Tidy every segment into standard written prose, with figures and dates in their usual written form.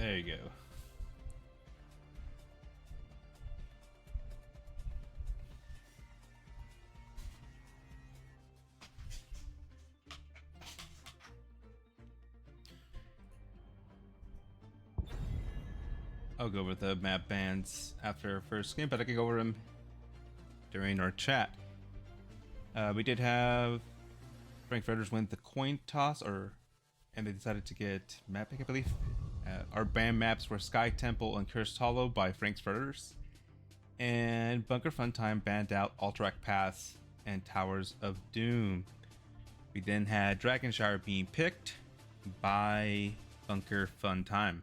There you go. I'll go over the map bans after our first game, but I can go over them during our chat. We did have Frankfurters win the coin toss, and they decided to get map pick, I believe. Our ban maps were Sky Temple and Cursed Hollow by Frankfurters, and Bunker Funtime banned out Alterac Pass and Towers of Doom. We then had Dragonshire being picked by Bunker Funtime.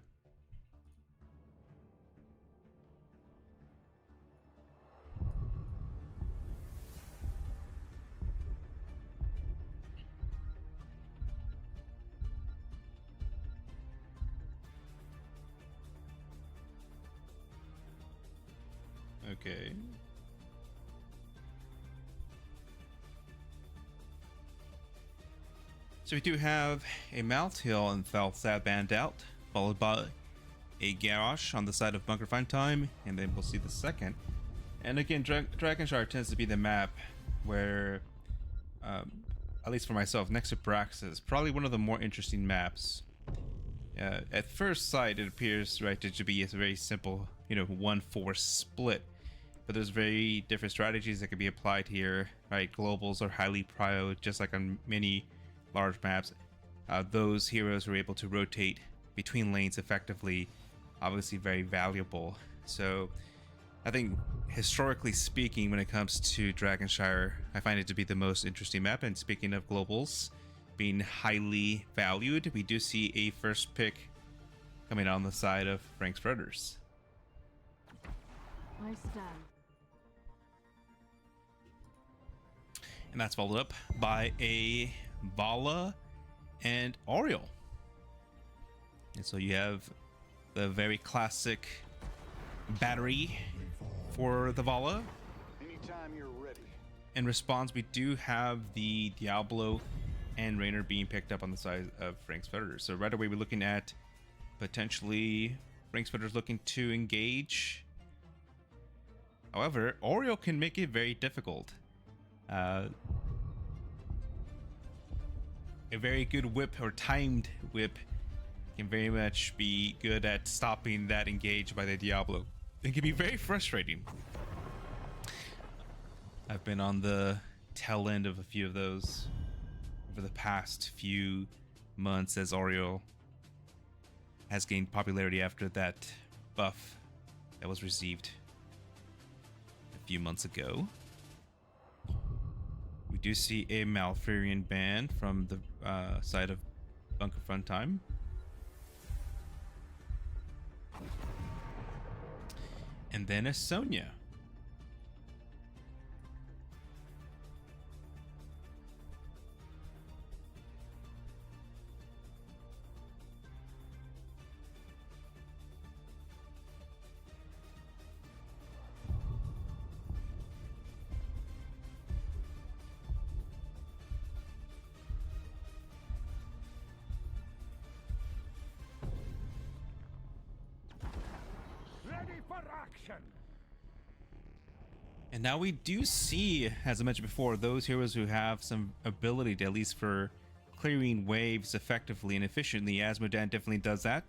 Okay. So we do have a Mount Hill and Falsad banned out, followed by a Garrosh on the side of Bunker Funtime, and then we'll see the second. And again, Dragonshire tends to be the map where, at least for myself, next to Braxis, probably one of the more interesting maps. At first sight, it appears right to be a very simple, 1-4 split. But there's very different strategies that can be applied here, right? Globals are highly prio, just like on many large maps. Those heroes are able to rotate between lanes effectively, obviously very valuable. So I think historically speaking, when it comes to Dragonshire, I find it to be the most interesting map. And speaking of globals being highly valued, we do see a first pick coming on the side of Frankfurters. I stand. And that's followed up by a Vala and Oriole. And so you have the very classic battery for the Vala. Anytime you're ready. In response, we do have the Diablo and Raynor being picked up on the side of Frankfurters. So right away we're looking at potentially Frankfurters looking to engage. However, Oriole can make it very difficult. A very good whip or timed whip can very much be good at stopping that engage by the Diablo. It can be very frustrating. I've been on the tail end of a few of those over the past few months as Oriole has gained popularity after that buff that was received a few months ago. We do see a Malfurion ban from the side of Bunker Funtime. And then a Sonya. Ready for action. And now we do see, as I mentioned before, those heroes who have some ability to, at least for clearing waves effectively and efficiently. Asmodan definitely does that.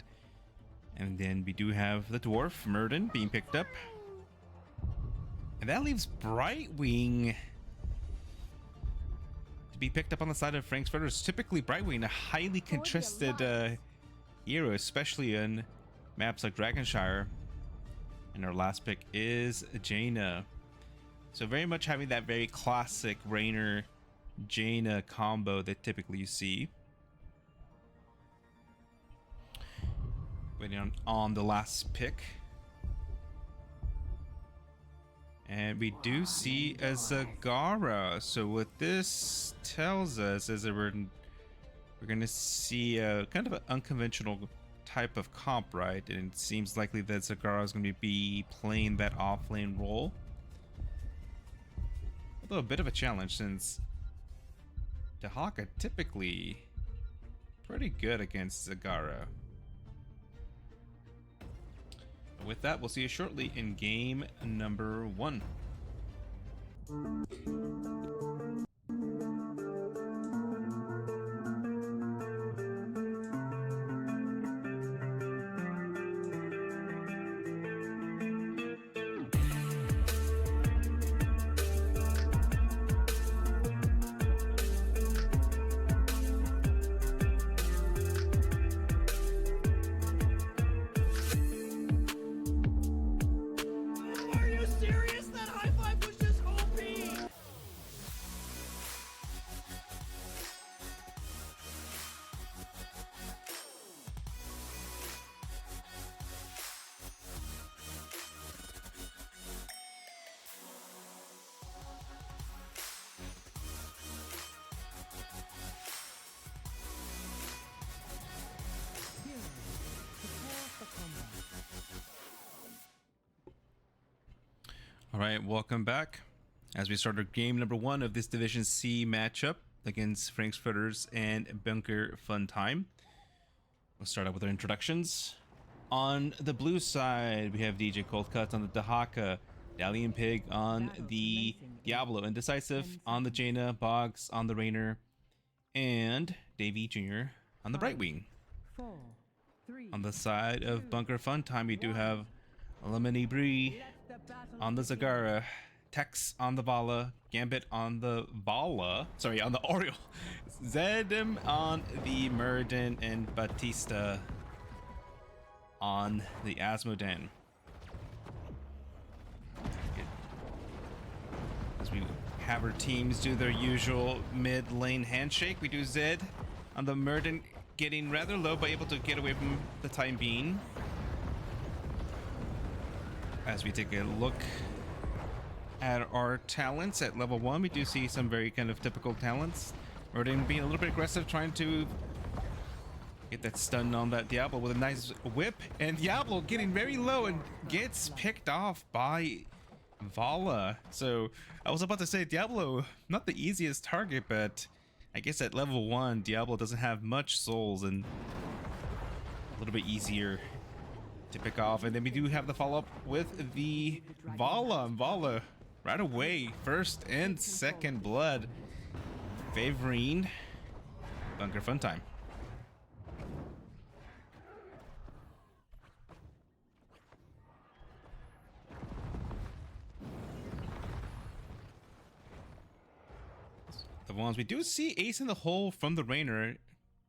And then we do have the dwarf, Murden, being picked up. And that leaves Brightwing to be picked up on the side of Frankfurters. Typically, Brightwing, a highly contested hero, especially in maps like Dragonshire. And our last pick is Jaina. So very much having that very classic Raynor Jaina combo that typically you see. Waiting on the last pick. And we do see a Zagara. So what this tells us is that we're going to see a kind of an unconventional type of comp, right? And it seems likely that Zagara is going to be playing that offlane role. Although a bit of a challenge, since Dahaka typically pretty good against Zagara. with that, we'll see you shortly in game number 1. Are you serious? That high five was just OP! All right, welcome back. As we start our game number 1 of this Division C matchup against Frankfurters and Bunker Fun Time. We'll start out with our introductions. On the blue side, we have DJ Cold Cuts on the Dahaka, Dalian Pig on the Diablo, Indecisive on the Jaina, Boggs on the Rainer, and Davey Jr. on the Brightwing. 4, 3, On the side of Bunker Fun Time, we do have Lemony Bree on the Zagara, Tex on the Vala, Gambit on the Vala, sorry, on the Oriole, Zedem on the Muradin, and Batista on the Asmodan. As we have our teams do their usual mid lane handshake, we do Zed on the Muradin, getting rather low but able to get away from the time being. As we take a look at our talents at level 1, we do see some very kind of typical talents. Rodin being a little bit aggressive, trying to get that stun on that Diablo with a nice whip, and Diablo getting very low and gets picked off by Vala. So I was about to say Diablo, not the easiest target, but I guess at level 1, Diablo doesn't have much souls and a little bit easier to pick off. And then we do have the follow-up with the Vala. Vala right away, first and second blood, favoring Bunker Fun Time. The ones we do see Ace in the hole from the Rainer.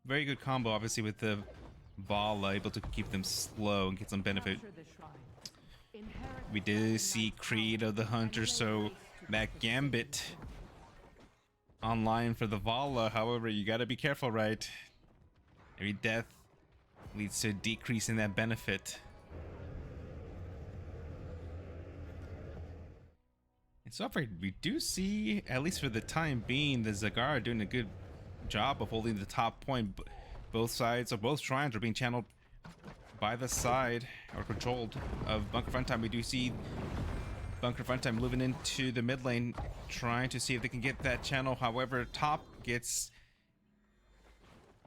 Very good combo, obviously, with the Vala, able to keep them slow and get some benefit. We did see Creed of the Hunter, so that Gambit online for the Vala. However, you gotta be careful, right? Every death leads to a decrease in that benefit. And so far, we do see, at least for the time being, the Zagara doing a good job of holding the top point. Both sides, or both shrines, are being channeled by the side or controlled of Bunker Fun Time. We do see Bunker Fun Time moving into the mid lane, trying to see if they can get that channel. However, top gets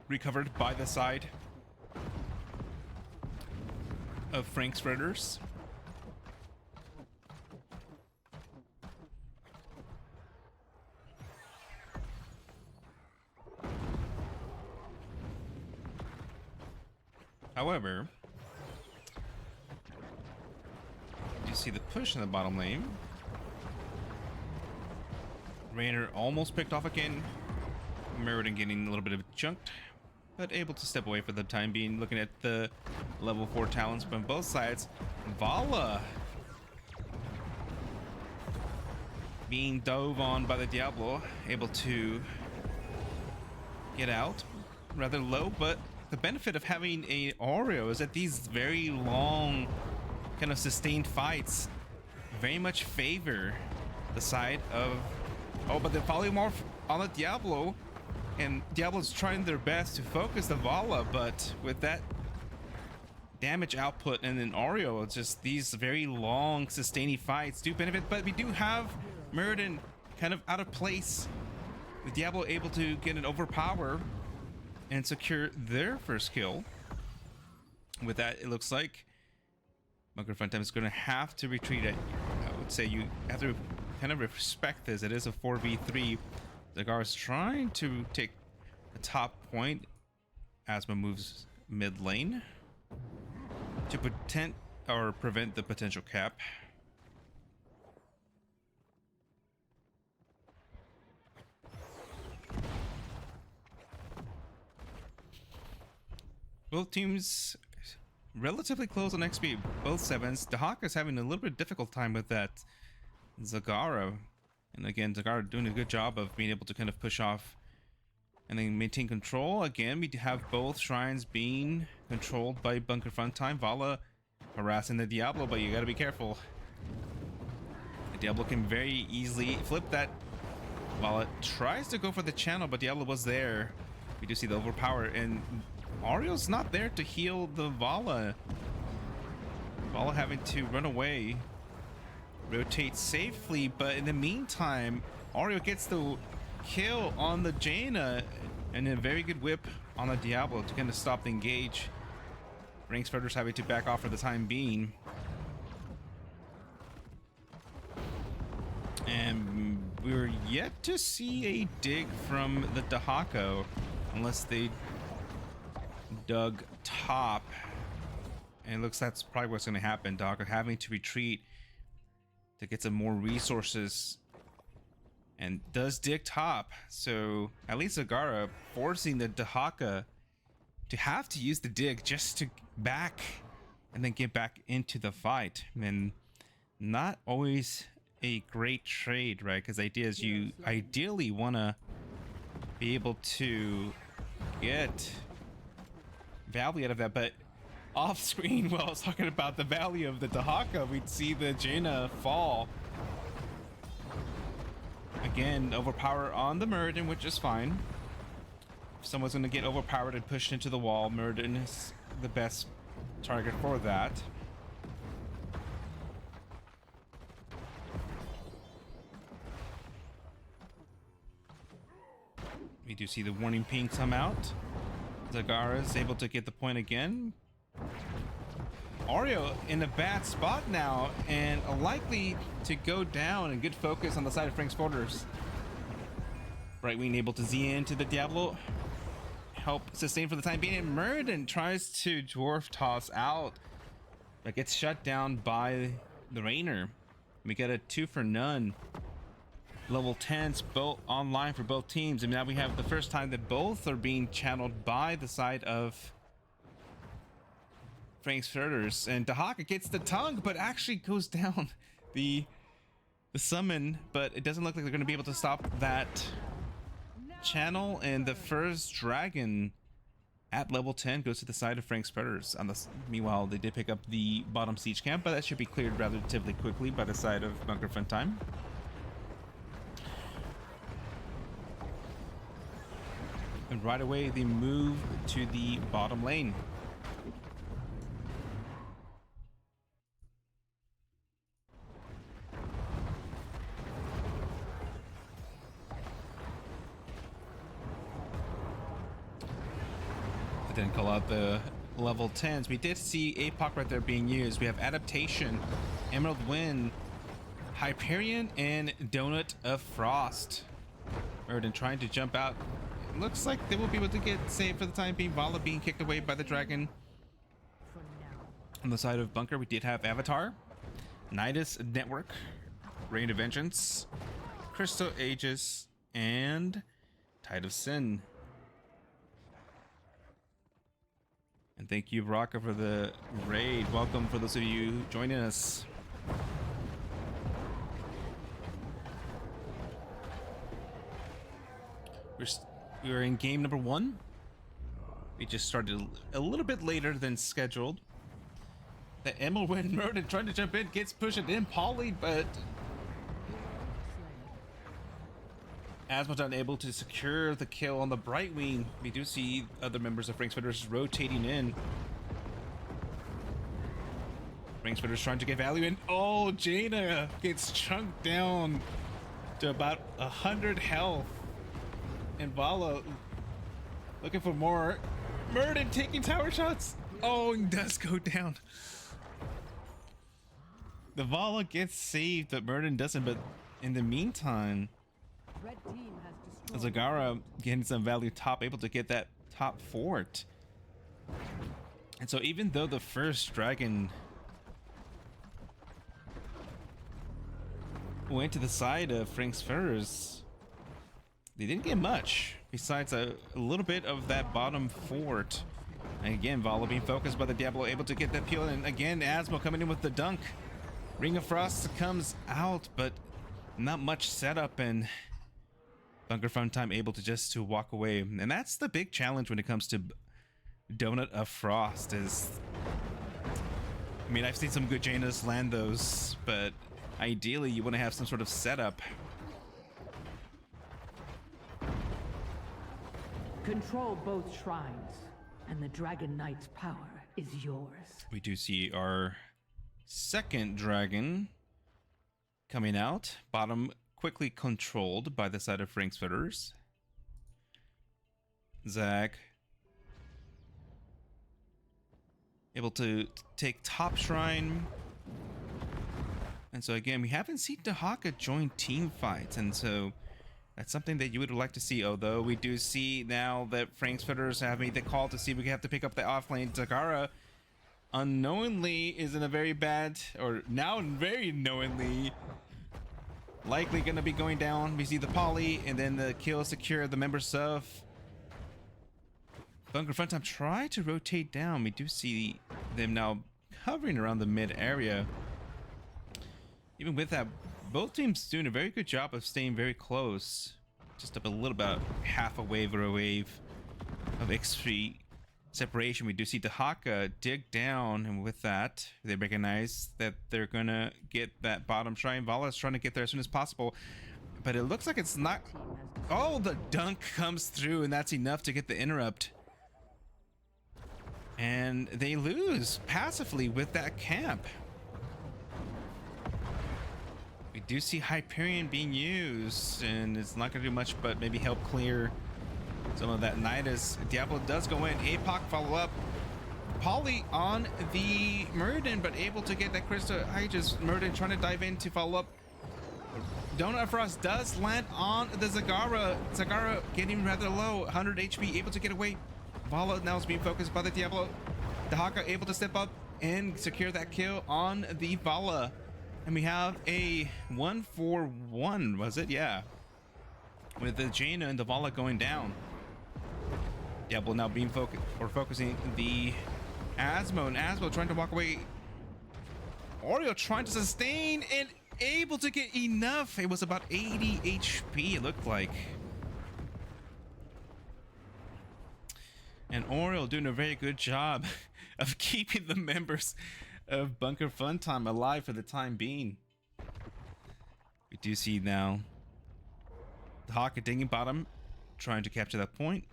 recovered by the side of Frank's Raiders. However, you see the push in the bottom lane. Rainer almost picked off again. Meriden getting a little bit of chunked, but able to step away for the time being. Looking at the level 4 talents from both sides. Vala being dove on by the Diablo, able to get out rather low, but the benefit of having a Oreo is that these very long kind of sustained fights very much favor the side of, oh, but the polymorph on the Diablo, and Diablo's trying their best to focus the Vala, but with that damage output and an Oreo, it's just these very long sustaining fights do benefit. But we do have Muradin kind of out of place, the Diablo able to get an overpower and secure their first kill. With that, it looks like Bunker Funtime is going to have to retreat. I would say you have to kind of respect this. It is a 4v3. Zagara is trying to take the top point. Asma moves mid lane to prevent the potential cap. Both teams relatively close on XP, both 7s. Dahaka is having a little bit difficult time with that Zagara. And again, Zagara doing a good job of being able to kind of push off and then maintain control. Again, we have both shrines being controlled by Bunker Funtime. Vala harassing the Diablo, but you gotta be careful. The Diablo can very easily flip that. Vala tries to go for the channel, but Diablo was there. We do see the overpower, and Ario's not there to heal the Vala. Vala having to run away, rotate safely, but in the meantime, Ario gets the kill on the Jaina and a very good whip on the Diablo to kind of stop the engage. Ranks Furter's having to back off for the time being. And we're yet to see a dig from the Dahako unless they dug top, and it looks that's probably what's going to happen. Dahaka having to retreat to get some more resources, and does dig top, so at least Zagara forcing the Dahaka to have to use the dig just to back and then get back into the fight. And not always a great trade, right? Because the idea is you ideally want to be able to get value out of that, but off screen while I was talking about the value of the Dahaka, we'd see the Jaina fall. Again, overpower on the Muradin, which is fine. If someone's going to get overpowered and pushed into the wall, Muradin is the best target for that. We do see the warning ping come out. Zagara is able to get the point again. Ario in a bad spot now and likely to go down, and good focus on the side of Frank's Furters. Brightwing able to Z into the Diablo, help sustain for the time being, and Muradin tries to dwarf toss out, but gets shut down by the Rainer. We get a 2 for none. Level 10s both online for both teams, and now we have the first time that both are being channeled by the side of Frank's Furters, and Dahaka gets the tongue, but actually goes down the summon, but it doesn't look like they're going to be able to stop that channel, and the first dragon at level 10 goes to the side of Frank's Furters. Meanwhile, they did pick up the bottom siege camp, but that should be cleared relatively quickly by the side of Bunker Funtime. And right away, they move to the bottom lane. I didn't call out the level 10s. We did see APOC right there being used. We have Adaptation, Emerald Wind, Hyperion, and Donut of Frost. Muradin trying to jump out. Looks like they will be able to get saved for the time being. Vala being kicked away by the dragon. On the side of Bunker, we did have Avatar, Nidus Network, Reign of Vengeance, Crystal Aegis, and Tide of Sin. And thank you, Baraka, for the raid. Welcome for those of you joining us. We're in game number 1. We just started a little bit later than scheduled. The Emerald Wind Muradin trying to jump in, gets pushed in, poly, but Asma's unable to secure the kill on the Brightwing. We do see other members of Frank's Furters rotating in. Frank's Furters trying to get value in. Oh, Jaina gets chunked down to about 100 health. And Vala looking for more. Muradin taking tower shots. Oh, and does go down. The Vala gets saved, but Murden doesn't. But in the meantime, Red team has destroyed. Zagara getting some value top, able to get that top fort. And so even though the first dragon went to the side of Frank's Furters, they didn't get much besides a little bit of that bottom fort. And again, Vala being focused by the Diablo, able to get that peel. And again, Asmo coming in with the dunk. Ring of Frost comes out, but not much setup, and Bunker Fun Time able to just to walk away. And that's the big challenge when it comes to Donut of Frost is, I mean, I've seen some good Janas land those, but ideally you want to have some sort of setup. Control both shrines, and the Dragon Knight's power is yours. We do see our second dragon coming out. Bottom quickly controlled by the side of Frank's Fitters. Zag able to take top shrine. And so again, we haven't seen Dahaka join team fights, and so that's something that you would like to see. Although we do see now that Frank's Fitters have made the call to see if we have to pick up the offlane. Zagara unknowingly is in a very bad, or now very knowingly, likely going to be going down. We see the poly and then the kill secure the members of Bunker Funtime try to rotate down. We do see them now hovering around the mid area. Even with that, both teams doing a very good job of staying very close. Just up a little about half a wave or a wave of XP separation. We do see Dahaka dig down, and with that, they recognize that they're gonna get that bottom shrine. Vala is trying to get there as soon as possible, but it looks like it's not. Oh, the dunk comes through, and that's enough to get the interrupt. And they lose passively with that camp. We do see Hyperion being used, and it's not going to do much but maybe help clear some of that Nidus. Diablo does go in. APOC follow up. Poly on the Murden, but able to get that crystal. I just Murden trying to dive in to follow up. Donut Frost does land on the Zagara. Zagara getting rather low, 100 HP, able to get away. Vala now is being focused by the Diablo. Dahaka able to step up and secure that kill on the Vala. And we have a 1-for-1, was it? Yeah. With the Jaina and the Vala going down. Diablo now being focusing the Asmo, and Asmo trying to walk away. Oreo trying to sustain and able to get enough. It was about 80 HP, it looked like. And Oriole doing a very good job of keeping the members of Bunker Funtime alive for the time being. We do see now the Hawk dinging bottom, trying to capture that point.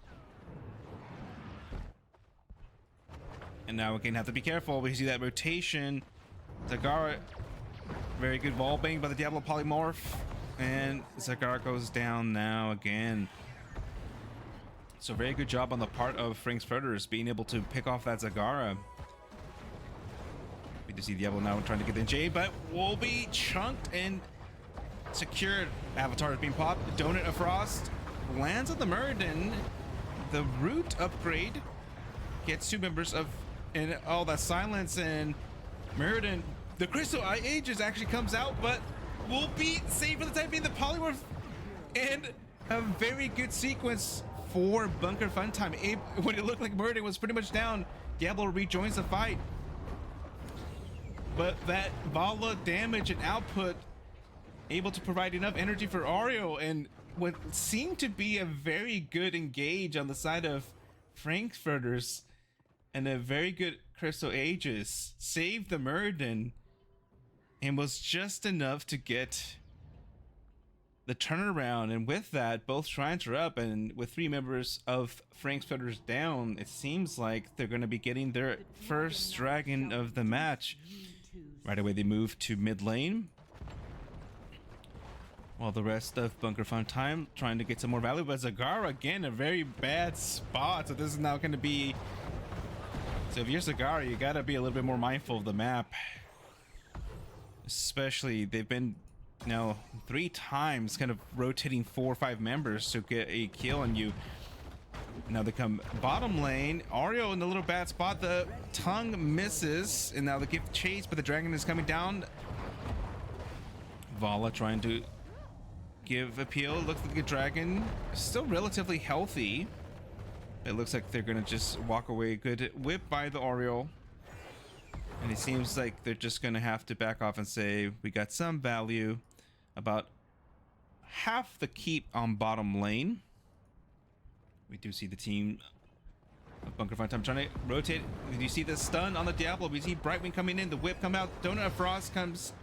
And now again, have to be careful. We see that rotation. Zagara, very good wall bang by the Diablo Polymorph. And Zagara goes down now again. So very good job on the part of Frank's Furters being able to pick off that Zagara. We do see Diablo now trying to get the J, but will be chunked and secured. Avatar is being popped. Donut of Frost lands on the Murden. The root upgrade gets two members of, and oh, that silence, and Murden. The Crystal Eye Ages actually comes out, but will be saved for the time being. The Polymorph, and a very good sequence for Bunker Funtime. When it looked like Murden was pretty much down, Diablo rejoins the fight. But that Vala damage and output able to provide enough energy for Oreo, and what seemed to be a very good engage on the side of Frankfurters, and a very good Crystal Aegis saved the Murden, and was just enough to get the turnaround. And with that, both shrines are up, and with three members of Frankfurters down, it seems like they're going to be getting their first dragon of the match. Right away, they move to mid lane, while the rest of Bunker Funtime trying to get some more value. But Zagara, again, a very bad spot. So this is now going to be... So if you're Zagara, you got to be a little bit more mindful of the map. Especially, they've been, you know, 3 times kind of rotating 4 or 5 members to get a kill on you. Now they come bottom lane. Ario in the little bad spot. The tongue misses, and now they give chase, but the dragon is coming down. Vala trying to give appeal. Looks like the dragon is still relatively healthy. It looks like they're gonna just walk away. Good whip by the Ario. And it seems like they're just gonna have to back off and say, we got some value. About half the keep on bottom lane. We do see the team of Bunker Fun Time trying to rotate. Did you see the stun on the Diablo? We see Brightwing coming in, the whip come out, Donut of Frost comes,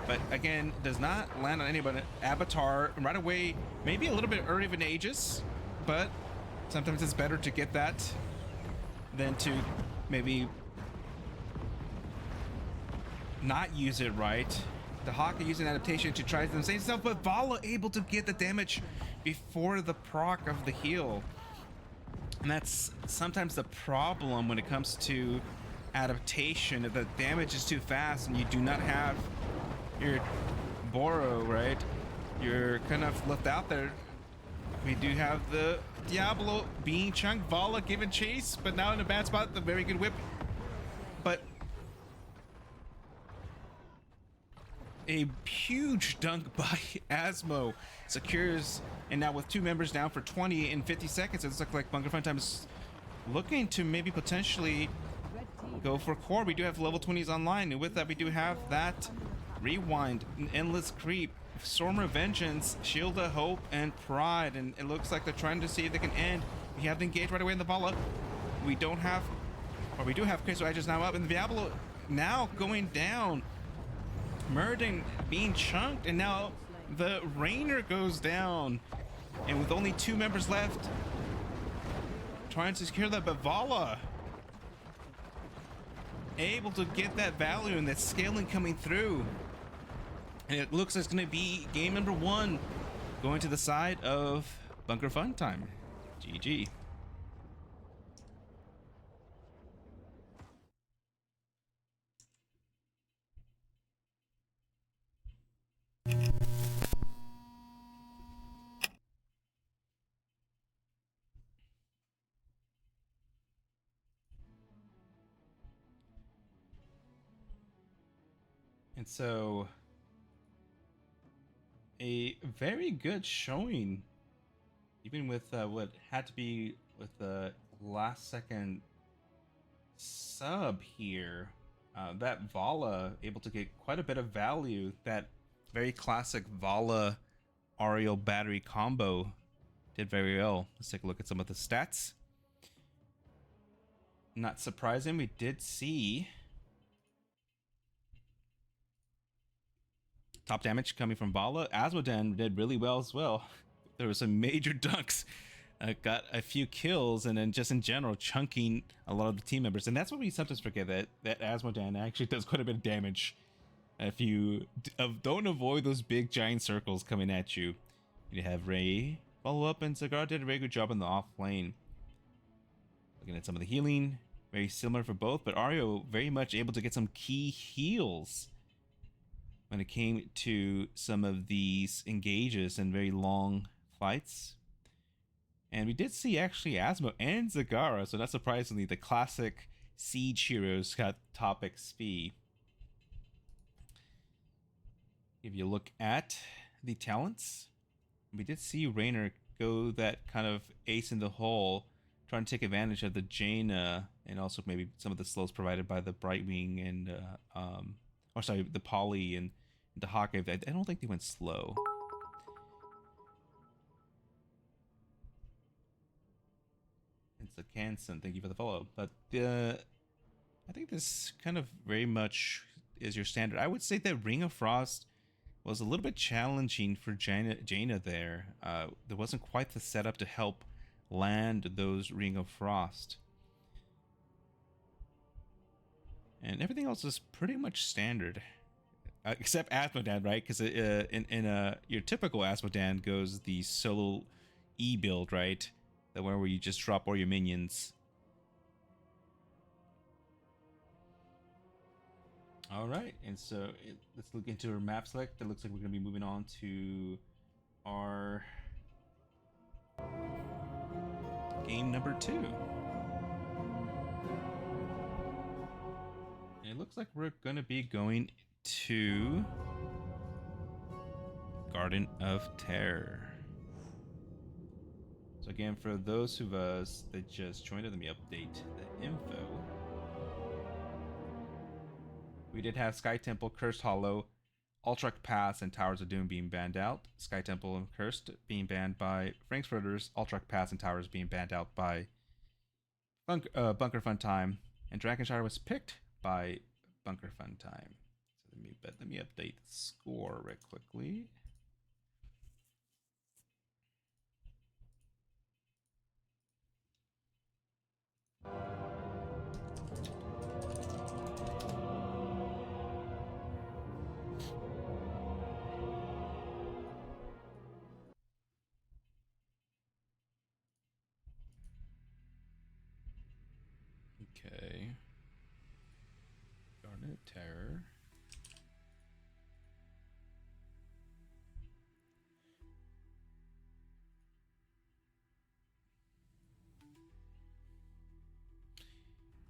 but again, does not land on anybody. Avatar right away, maybe a little bit early of an Aegis, but sometimes it's better to get that than to maybe not use it right. The Hawk using adaptation to try the same stuff, but Vala able to get the damage before the proc of the heal. And that's sometimes the problem when it comes to adaptation. If the damage is too fast and you do not have your Boro, right? You're kind of left out there. We do have the Diablo being chunked, Vala giving chase, but now in a bad spot. The very good whip, but a huge dunk by Asmo secures, and now with 2 members down for 20 in 50 seconds, it looks like Bunker Fun Time is looking to maybe potentially go for core. We do have level 20s online, and with that we do have that rewind, an endless creep, Stormer Vengeance, Shield of Hope, and Pride, and it looks like they're trying to see if they can end. We have to engage right away in the Vala. We don't have, or we do have Crystal Edges now up, and the Diablo now going down. Murden being chunked, and now the Rainer goes down, and with only 2 members left trying to secure that, but Vala able to get that value and that scaling coming through, and it looks like it's going to be game number 1 going to the side of Bunker Fun Time. GG. And so, a very good showing, even with what had to be with the last second sub here. That Vala able to get quite a bit of value. That very classic Vala Ariel battery combo did very well. Let's take a look at some of the stats. Not surprising, we did see top damage coming from Vala. Asmodan did really well as well. There was some major dunks. Got a few kills, and then just in general chunking a lot of the team members. And that's what we sometimes forget, that Asmodan actually does quite a bit of damage if you don't avoid those big giant circles coming at you. You have Ray follow up, and Cigar did a very good job in the off lane. Looking at some of the healing, very similar for both, but Ario very much able to get some key heals when it came to some of these engages and very long fights. And we did see actually Asmo and Zagara, so not surprisingly, the classic siege heroes got top XP. If you look at the talents, we did see Rainer go that kind of ace in the hole, trying to take advantage of the Jaina and also maybe some of the slows provided by the Brightwing and or sorry, the Polly and the Hawk. I don't think they went slow. It's a Canson, thank you for the follow. But I think this kind of very much is your standard. I would say that Ring of Frost was a little bit challenging for Jaina there. There wasn't quite the setup to help land those Ring of Frost. And everything else is pretty much standard. Except Asmodan, right? Because in your typical Asmodan goes the solo E build, right? The one where you just drop all your minions. All right, and so let's look into our map select. It looks like we're going to be moving on to our game number 2. And it looks like we're going to be going to Garden of Terror. So again, for those of us that just joined us, let me update the info. We did have Sky Temple, Cursed Hollow, Ultrach Pass, and Towers of Doom being banned out. Sky Temple and Cursed being banned by Frank's Furters, Ultrach Pass and Towers being banned out by Bunker Fun Time, and Dragonshire was picked by Bunker Fun Time. So let me update the score real quickly. Okay. Garden of Terror.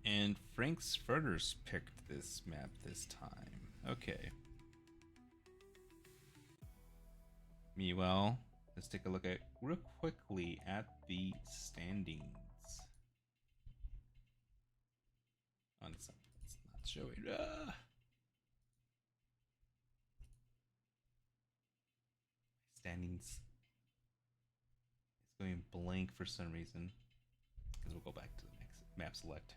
And Frank's Furters picked this map this time. Okay. Meanwhile, let's take a look at real quickly at the standings. Oh, it's not showing. Standings. It's going blank for some reason. Because we'll go back to the next map select.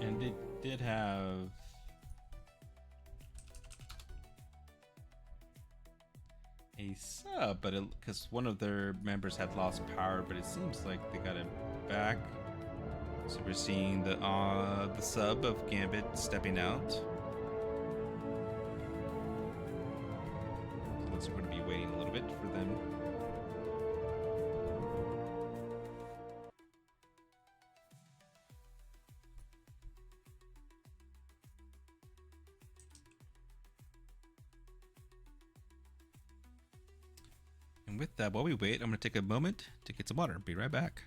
And it did have a sub, but because one of their members had lost power, but it seems like they got it back. So we're seeing the sub of Gambit stepping out. So looks like we're gonna be waiting a little bit for them. And with that, while we wait, I'm going to take a moment to get some water. Be right back.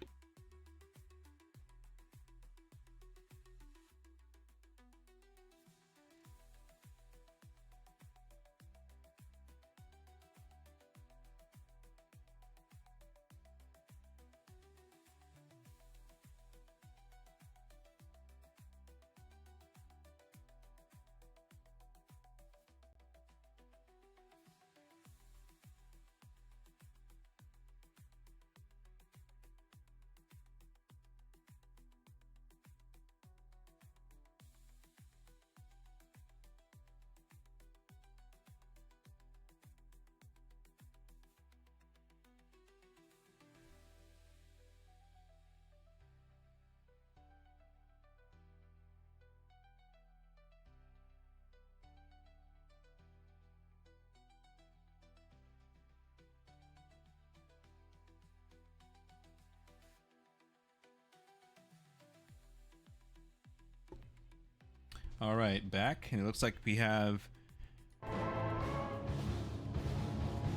All right, back, and it looks like we have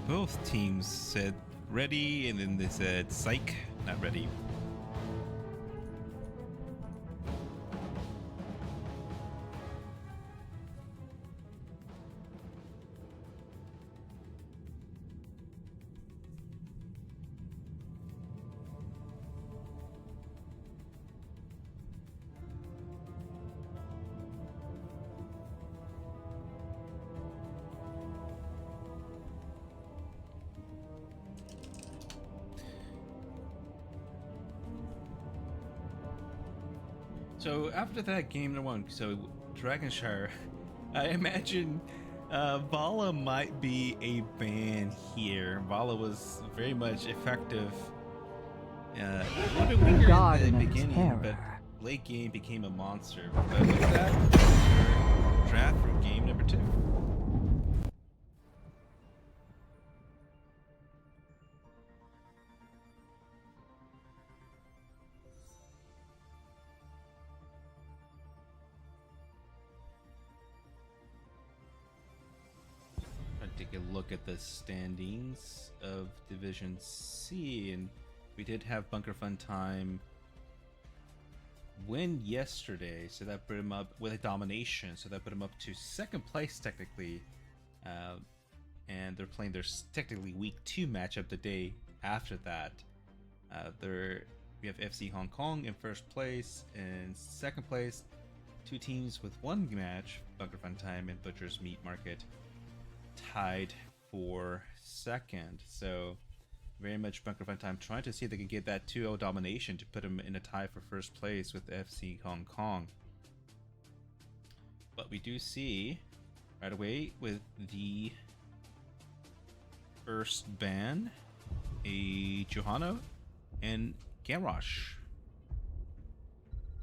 both teams said ready, and then they said psych, not ready. So after that game number 1, so Dragonshire, I imagine Vala might be a ban here. Vala was very much effective. A little bit weaker in Garden the of beginning, but Terror. late game became a monster. But look at that. Draft for game number 2. Take a look at the standings of Division C, and we did have Bunker Fun Time win yesterday, so that put him up with a domination, so that put him up to second place technically, and they're playing their technically week 2 matchup the day after that. We have FC Hong Kong in first place, and second place 2 teams with 1 match, Bunker Fun Time and Butcher's Meat Market, tied for second. So very much Bunker Fun Time trying to see if they can get that 2-0 domination to put them in a tie for first place with FC Hong Kong. But we do see right away with the first ban a Johanna and Garrosh.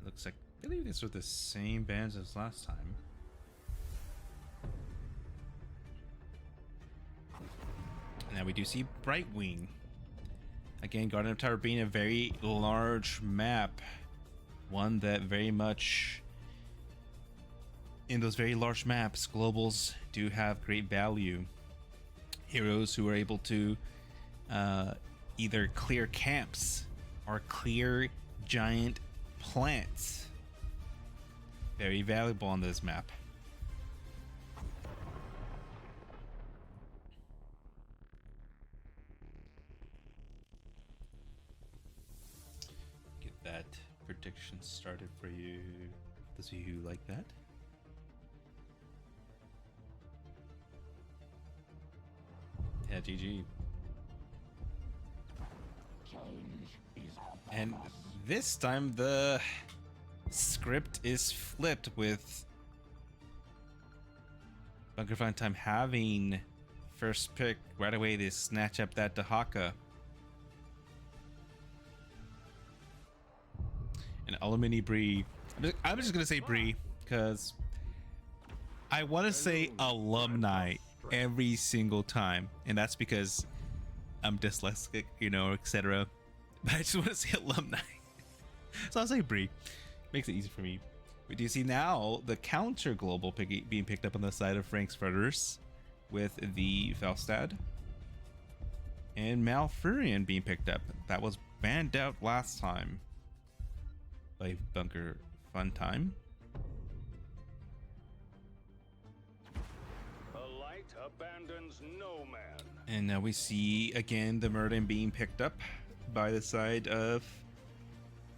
Looks like I believe these are the same bans as last time. Now we do see Brightwing. Again, Garden of Tower being a very large map. One that very much, in those very large maps, globals do have great value. Heroes who are able to either clear camps or clear giant plants. Very valuable on this map. That prediction started for you, those of you who like that. Yeah, GG. And this time the script is flipped, with Bunker Fun Time having first pick right away. They snatch up that Dahaka. And Alumini Bree. I'm just gonna say Bree because I want to say alumni every single time, and that's because I'm dyslexic, you know, etc. But I just want to say alumni, so I'll say Bree. Makes it easy for me. We do see now the counter global being picked up on the side of Frank's Furters with the Felstad, and Malfurion being picked up. That was banned out last time by Bunker Fun Time. A light abandons no man. And now we see again the Murden being picked up by the side of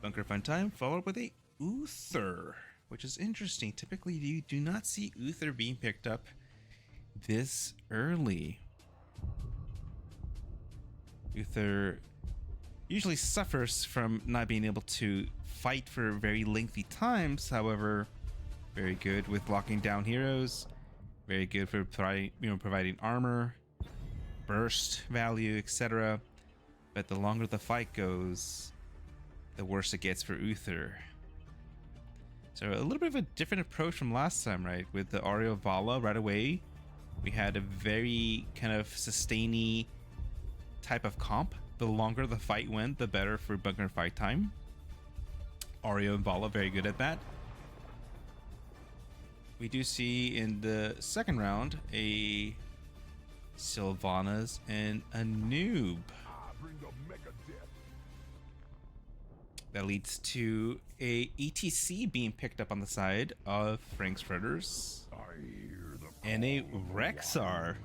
Bunker Fun Time, followed with a Uther, which is interesting. Typically you do not see Uther being picked up this early. Uther usually suffers from not being able to fight for very lengthy times. However, very good with locking down heroes, very good for providing armor, burst value, etc. But the longer the fight goes, the worse it gets for Uther. So a little bit of a different approach from last time, right? With the Ario Vala right away, we had a very kind of sustainy type of comp. The longer the fight went, the better for Bunker Fight Time. Ario and Vala very good at that. We do see in the second round a Sylvanas and a Noob. That leads to a ETC being picked up on the side of Frank's Fritters and a Rexar.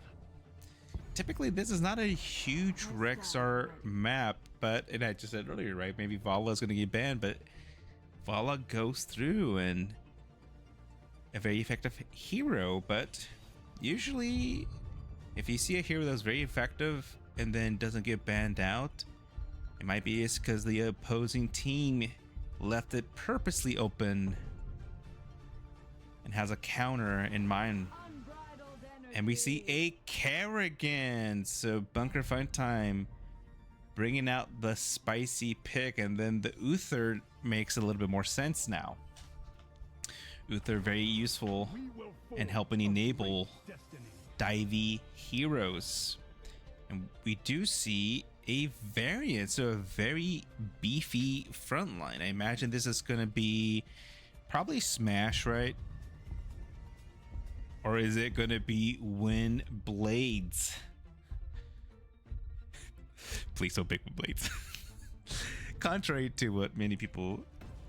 Typically, this is not a huge Rexar map, but, and I just said earlier, right? Maybe Vala is going to get banned, but Vala goes through and a very effective hero. But usually, if you see a hero that's very effective and then doesn't get banned out, it might be it's because the opposing team left it purposely open and has a counter in mind. And we see a Kerrigan. So Bunker Fun Time bringing out the spicy pick, and then the Uther makes a little bit more sense now. Uther very useful in helping enable divey heroes. And we do see a variant, so a very beefy frontline. I imagine this is going to be probably Smash, right? Or is it going to be Wind Blades? Please don't pick Wind Blades. Contrary to what many people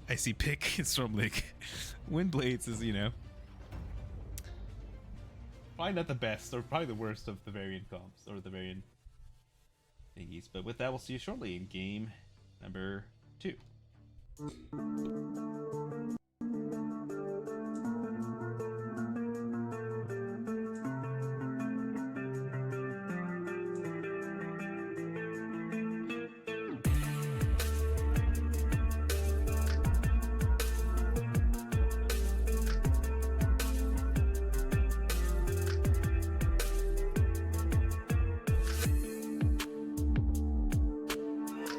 I see pick in Storm League, Wind Blades is, you know, probably not the best, or probably the worst of the variant comps, or the variant thingies. But with that, we'll see you shortly in game number 2.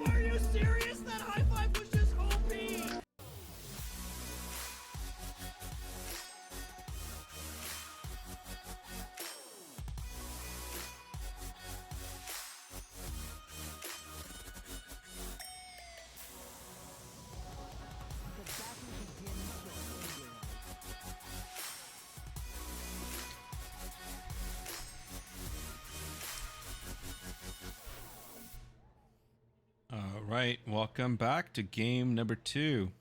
Are you serious? That high five was just OP! Alright, welcome back to game number 2.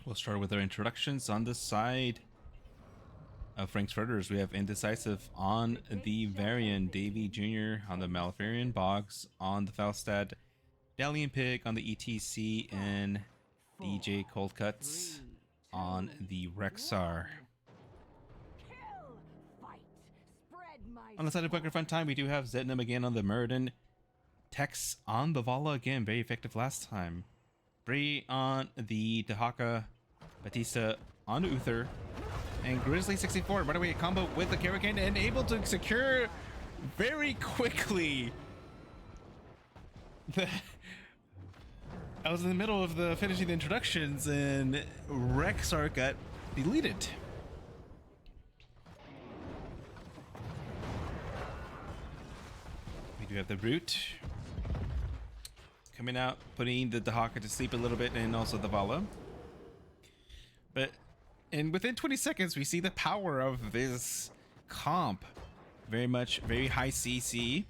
We'll start with our introductions. On the side of Frank's Furters, we have Indecisive on the Varian, Davy Jr. on the Malfarian, Boggs on the Falstad, Dalian Pig on the ETC, and DJ Cold Cuts on the Rexar. On the side of Bunker Fun Time, we do have Zetnam again on the Murden, Tex on the Vala again, very effective last time. Bree on the Dahaka, Batista on the Uther, and Grizzly64 right away a combo with the Kerrigan and able to secure very quickly. I was in the middle of the finishing the introductions and Rexar got deleted. We do have the Root coming out, putting the Dahaka to sleep a little bit, and also the Vala. And within 20 seconds, we see the power of this comp. Very high CC.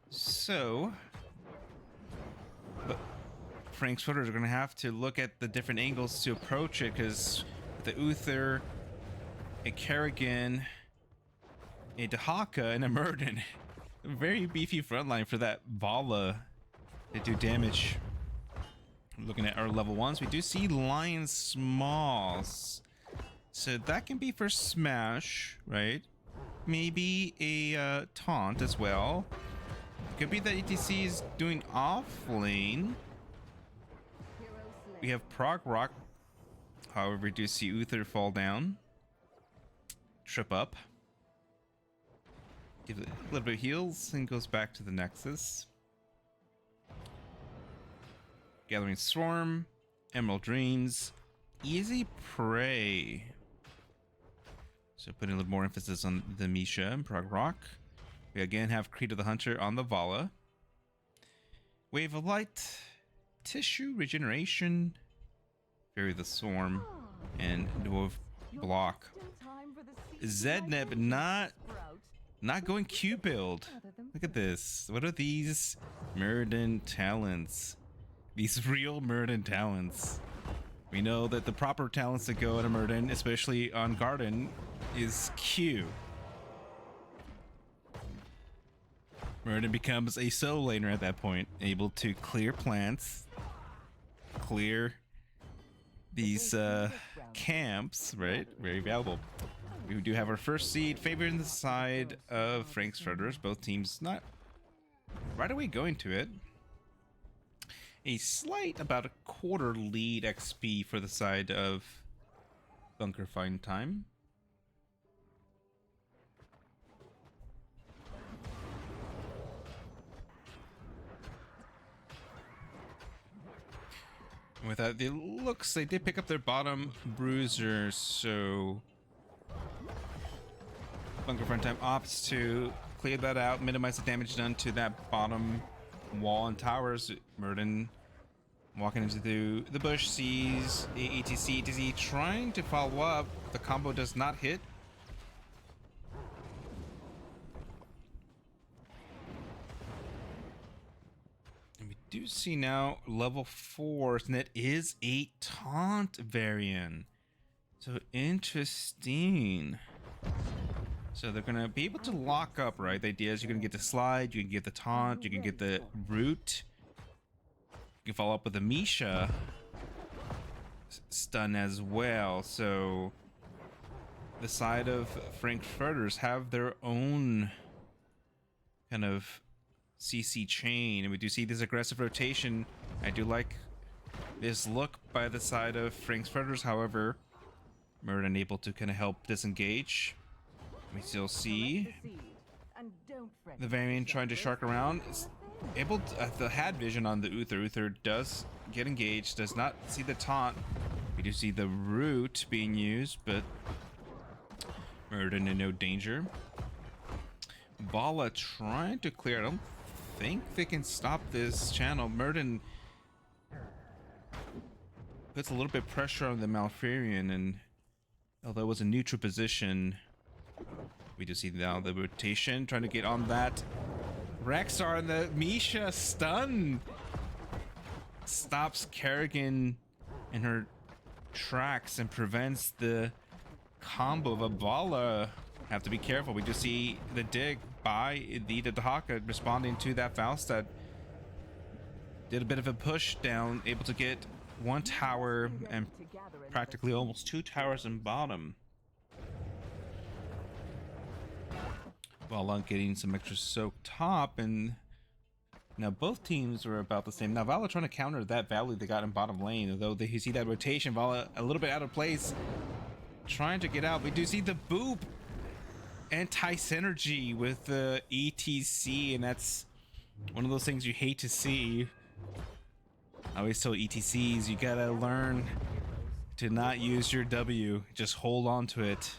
So, but Frank's Footers are going to have to look at the different angles to approach it, because the Uther, a Kerrigan, a Dahaka, and a Murden. A very beefy frontline for that Vala to do damage. Looking at our level 1s, we do see Lion Smalls. So that can be for Smash, right? Maybe a Taunt as well. Could be that ETC is doing off lane. We have Prog Rock. However, we do see Uther fall down. Trip up. Give it a little bit of heals and goes back to the Nexus. Gathering Swarm, Emerald Dreams, Easy Prey. So putting a little more emphasis on the Misha and Prog Rock. We again have Creed of the Hunter on the Vala. Wave of Light, Tissue Regeneration, Fury of the Swarm, and Dwarf Block. Zedneb not going Q build. Look at this. What are these Murden talents? These real Murden talents. We know that the proper talents that go at a Murden, especially on Garden, is Q. Murden becomes a solo laner at that point, able to clear plants, clear these camps, right? Very valuable. We do have our first seed favoring the side of Frank's Furters. Both teams not right away going to it. A slight, about a quarter lead XP for the side of Bunker Fun Time. With that, it looks they did pick up their bottom bruiser, so Bunker Front Time opts to clear that out, minimize the damage done to that bottom wall and towers. Murden walking into the bush, sees ETC trying to follow up. The combo does not hit. And we do see now level 4, and it is a taunt variant. So interesting. So they're gonna be able to lock up, right? The idea is you're gonna get the slide, you can get the taunt, you can get the root. You can follow up with a Misha stun as well. So the side of Frankfurters have their own kind of CC chain, and we do see this aggressive rotation. I do like this look by the side of Frankfurters. However, Murden able to kind of help disengage. We still see the variant trying to shark around. Is able to, the had vision on the Uther. Uther does get engaged, does not see the taunt. We do see the root being used, but Murden in no danger. Bala trying to clear. I don't think they can stop this channel. Murden puts a little bit of pressure on the Malfurion, and although it was a neutral position, we do see now the rotation trying to get on that Rexar, and the Misha stun stops Kerrigan in her tracks and prevents the combo of Avala. Have to be careful. We do see the dig by the Dahaka responding to that Faust that did a bit of a push down, able to get one tower and practically almost 2 towers in bottom. Vala getting some extra soak top, and now both teams were about the same. Now Vala trying to counter that value they got in bottom lane, although you see that rotation. Vala a little bit out of place, trying to get out. We do see the boop anti-synergy with the ETC, and that's one of those things you hate to see. I always tell ETCs, you gotta learn to not use your W, just hold on to it.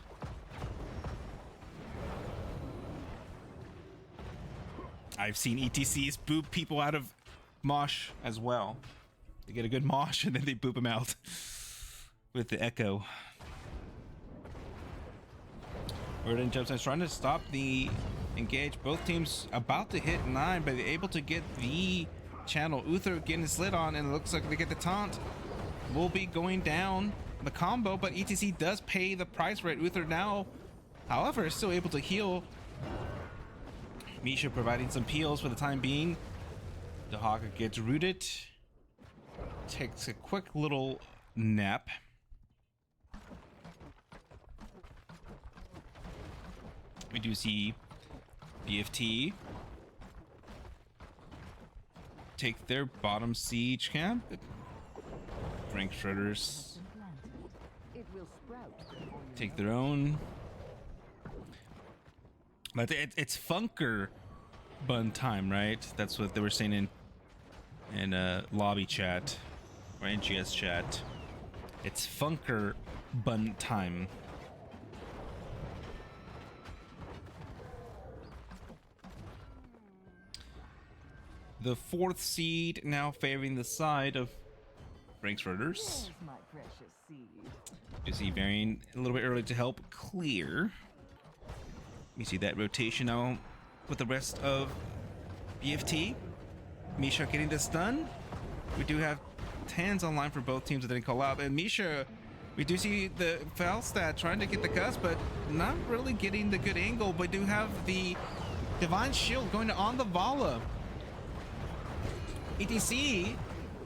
I've seen ETCs boop people out of mosh as well. They get a good mosh and then they boop them out with the echo. Murden jumps in, trying to stop the engage. Both teams about to hit 9, but they're able to get the channel. Uther getting slid on, and it looks like they get the taunt. Will be going down the combo, but ETC does pay the price for it. Uther now, however, is still able to heal. Misha providing some peels for the time being. Dahaka gets rooted. Takes a quick little nap. We do see BFT take their bottom siege camp. Frankfurters take their own. But it's Funker bun time, right? That's what they were saying in lobby chat or NGS chat. It's Funker bun time. The 4th seed now favoring the side of Frankfurters. You see Varian a little bit early to help clear. You see that rotation now with the rest of BFT. Misha getting the stun. We do have tans online for both teams that didn't call out. And Misha, we do see the Falstad trying to get the gust, but not really getting the good angle. But do have the Divine Shield going on the Vala. ETC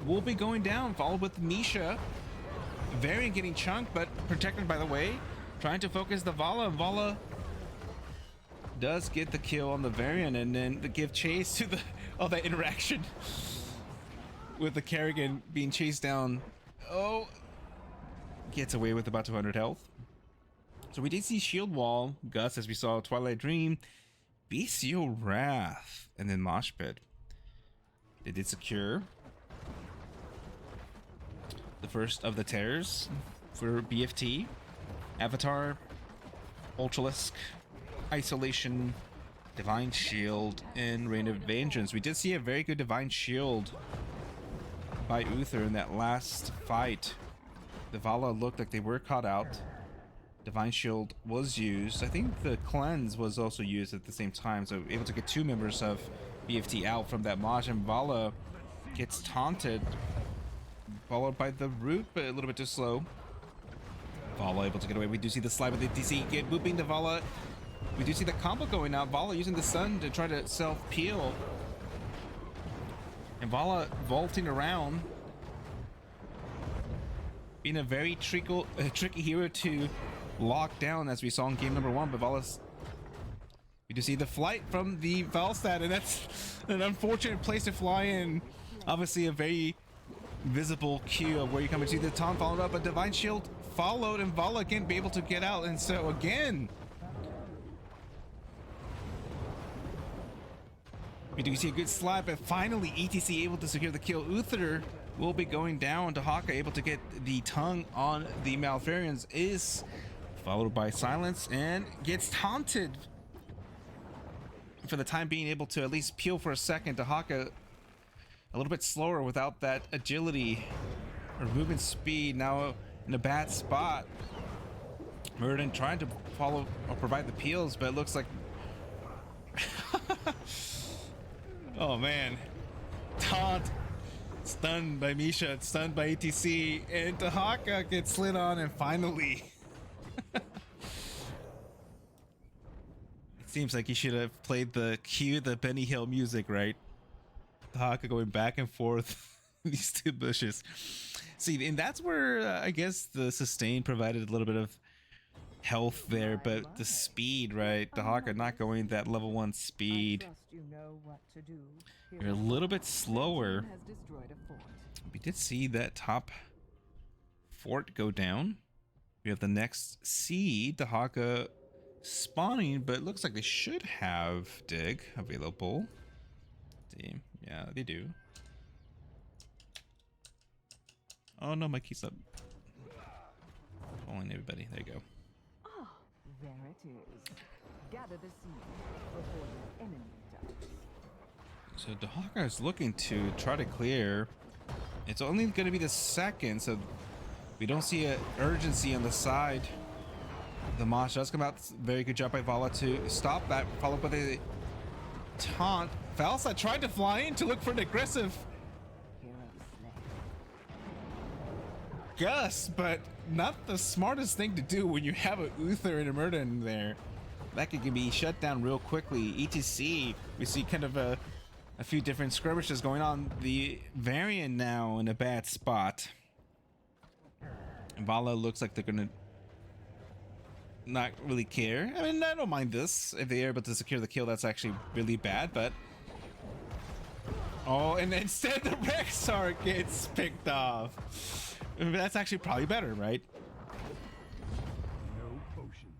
will be going down, followed with Misha. Varian getting chunked, but protected by the way. Trying to focus the Vala, and Vala does get the kill on the Varian, and then to give chase to the that interaction with the Kerrigan being chased down. Oh, gets away with about 200 health. So we did see Shield Wall, Gus, as we saw Twilight Dream, BCO Wrath, and then Mosh Pit. They did secure. the first of the tears for BFT. Avatar, Ultralisk, Isolation, Divine Shield, and Reign of Vengeance. We did see a very good Divine Shield by Uther in that last fight. The Vala looked like they were caught out. Divine Shield was used. I think the Cleanse was also used at the same time, so able to get 2 members of BFT out from that Maj, and Vala gets taunted, followed by the Root, but a little bit too slow. Vala able to get away. We do see the slide with the DC get booping the Vala. We do see the combo going out. Vala using the sun to try to self-peel. And Vala vaulting around. Being a very tricky hero to lock down, as we saw in game number 1. But Vala's... We do see the flight from the Valstad, and that's an unfortunate place to fly in. Obviously a very visible cue of where you come into the taunt followed up, but Divine Shield followed, and Vala again be able to get out. And so again, we do see a good slap, but finally ETC able to secure the kill. Uther will be going down. Dahaka able to get the tongue on the Malfarians, is followed by Silence and gets taunted. For the time being, able to at least peel for a second. Dahaka a little bit slower without that agility or movement speed, now in a bad spot. Murden trying to follow or provide the peels, but it looks like oh man, taunt, stunned by Misha, stunned by ATC, and Dahaka gets slid on, and finally it seems like he should have played the Benny Hill music, right? Dahaka going back and forth these 2 bushes. See, and that's where I guess the sustain provided a little bit of health there, but the speed, right? Dahaka not going that level 1 speed. You're a little bit slower. We did see that top fort go down. We have the next seed, Dahaka spawning, but it looks like they should have dig available. See. Yeah, they do. Oh no, my key's up. Calling everybody. There you go. Ah, there it is. Gather the seed before your enemy does. So Dahaka is looking to try to clear. It's only going to be the second, so we don't see an urgency on the side. The Mosh does come out. Very good job by Vala to stop that, followed by the taunt. Falsa tried to fly in to look for an aggressive Gus, but not the smartest thing to do when you have a Uther and a Murder in there. That could be shut down real quickly. ETC, we see kind of a few different skirmishes going on. The Varian now in a bad spot. And Vala looks like they're gonna not really care. I mean, I don't mind this. If they're able to secure the kill, that's actually really bad, but... Oh, and instead the Rexar gets picked off. That's actually probably better, right? No potions.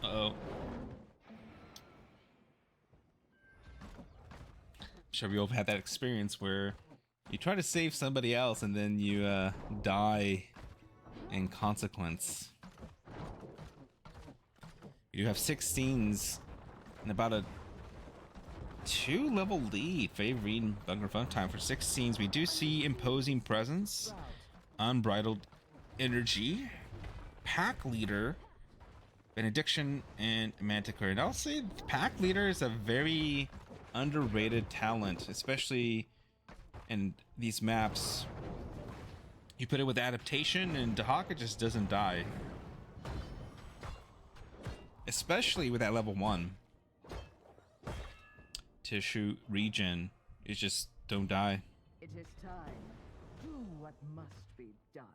Uh-oh. Sure, we all had that experience where you try to save somebody else and then you die in consequence. You have 16s and about a 2-level lead favoring Bunker Fun Time for 16s. We do see Imposing Presence, Unbridled Energy, Pack Leader, Benediction, and Manticore. And I'll say Pack Leader is a very underrated talent, especially in these maps. You put it with adaptation and Dahaka just doesn't die. Especially with that level 1. Tissue regen is just don't die. It is time. Do what must be done.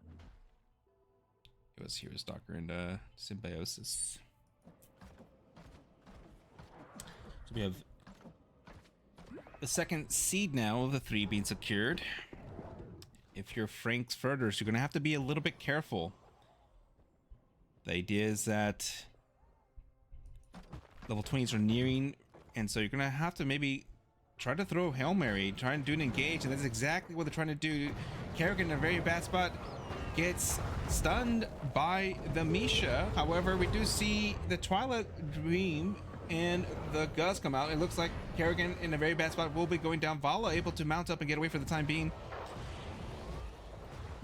It was Hero's Stalker and Symbiosis. So we have the second seed now, the 3 being secured. If you're Frank's Furters, you're gonna have to be a little bit careful. The idea is that level 20s are nearing, and so you're gonna have to maybe try to throw Hail Mary, try and do an engage, and that's exactly what they're trying to do. Kerrigan in a very bad spot, gets stunned by the Misha. However, we do see the Twilight Dream and the Gus come out. It looks like Kerrigan in a very bad spot will be going down. Vala able to mount up and get away for the time being.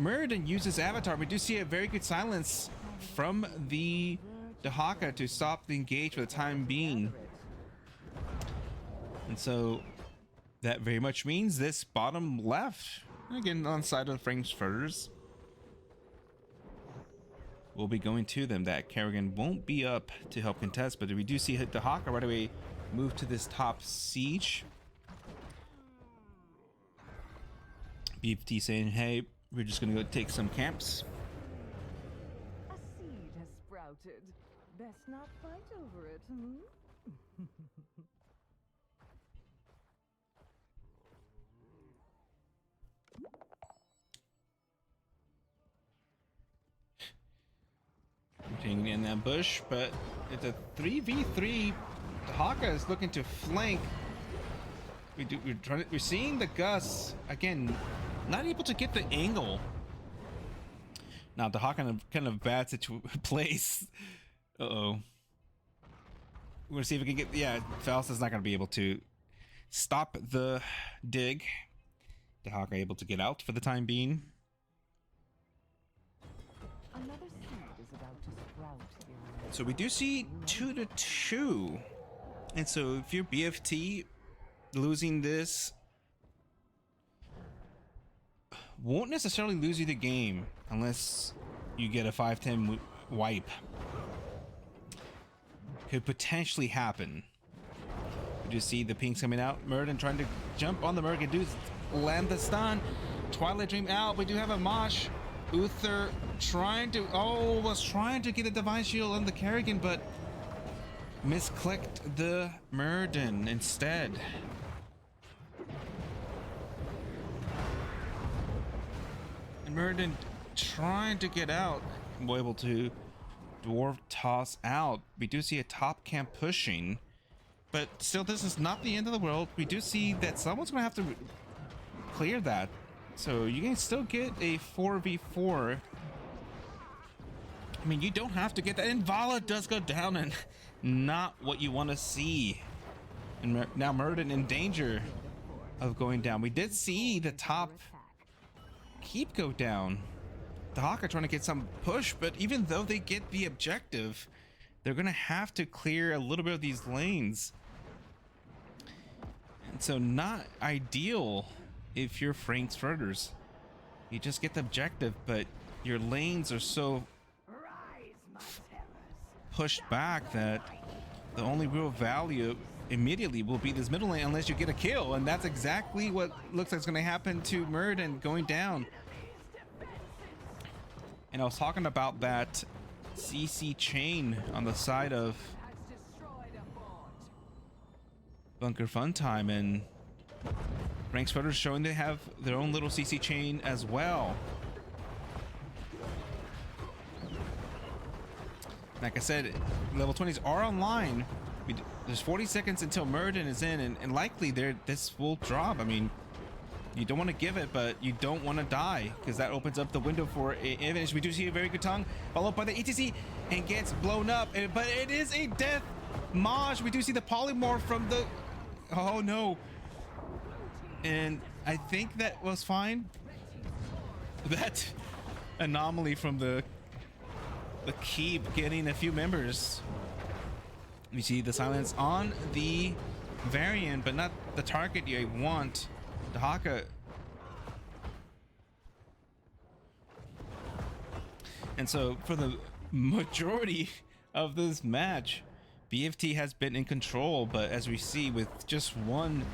Muradin uses Avatar. We do see a very good silence from the Dahaka to stop the engage for the time being. And so that very much means this bottom left, again on the side of the Frankfurters, will be going to them. That Kerrigan won't be up to help contest, but we do see Dahaka right away move to this top siege. BFT saying, hey, we're just gonna go take some camps. A seed has sprouted. Best not fight over it, hmm? Taking in that bush, but it's a 3v3. Haka is looking to flank. We're seeing the Gus again, not able to get the angle. Now the Haka in a kind of bad place. Uh-oh. We're gonna see if we can get. Yeah, Faust is not gonna be able to stop the dig. The Haka able to get out for the time being. Another seed is about to sprout here. So we do see 2-2, and so if you're BFT, losing this won't necessarily lose you the game unless you get a 5-10 wipe. Could potentially happen. You just see the pinks coming out. Muradin trying to jump on the Merc and do land the stun. Twilight Dream out. We do have a Mosh. Uther trying to, was trying to get a Divine Shield on the Kerrigan, but misclicked the Muradin instead. And Muradin trying to get out, able to dwarf toss out. We do see a top camp pushing, but still, this is not the end of the world. We do see that someone's gonna have to clear that. So you can still get a 4v4. I mean, you don't have to get that. And Vala does go down, and not what you want to see. And now Muradin in danger of going down. We did see the top keep go down. The Hawk are trying to get some push, but even though they get the objective, they're going to have to clear a little bit of these lanes. And so not ideal. If you're Frank's Furters, you just get the objective, but your lanes are so pushed back that the only real value immediately will be this middle lane unless you get a kill, and that's exactly what looks like is going to happen to Muradin going down. And I was talking about that CC chain on the side of Bunker Funtime, and Frank's Furters showing they have their own little CC chain as well. Like I said, level 20s are online. There's 40 seconds until Muradin is in, and likely this will drop. I mean, you don't want to give it, but you don't want to die, because that opens up the window for an advantage. We do see a very good tongue, followed by the ETC, and gets blown up. But it is a death Maj. We do see the polymorph from the... Oh no. And I think that was fine. That anomaly from the keep getting a few members. We see the silence on the variant, but not the target you want. The Haka. And so for the majority of this match, BFT has been in control, but as we see, with just one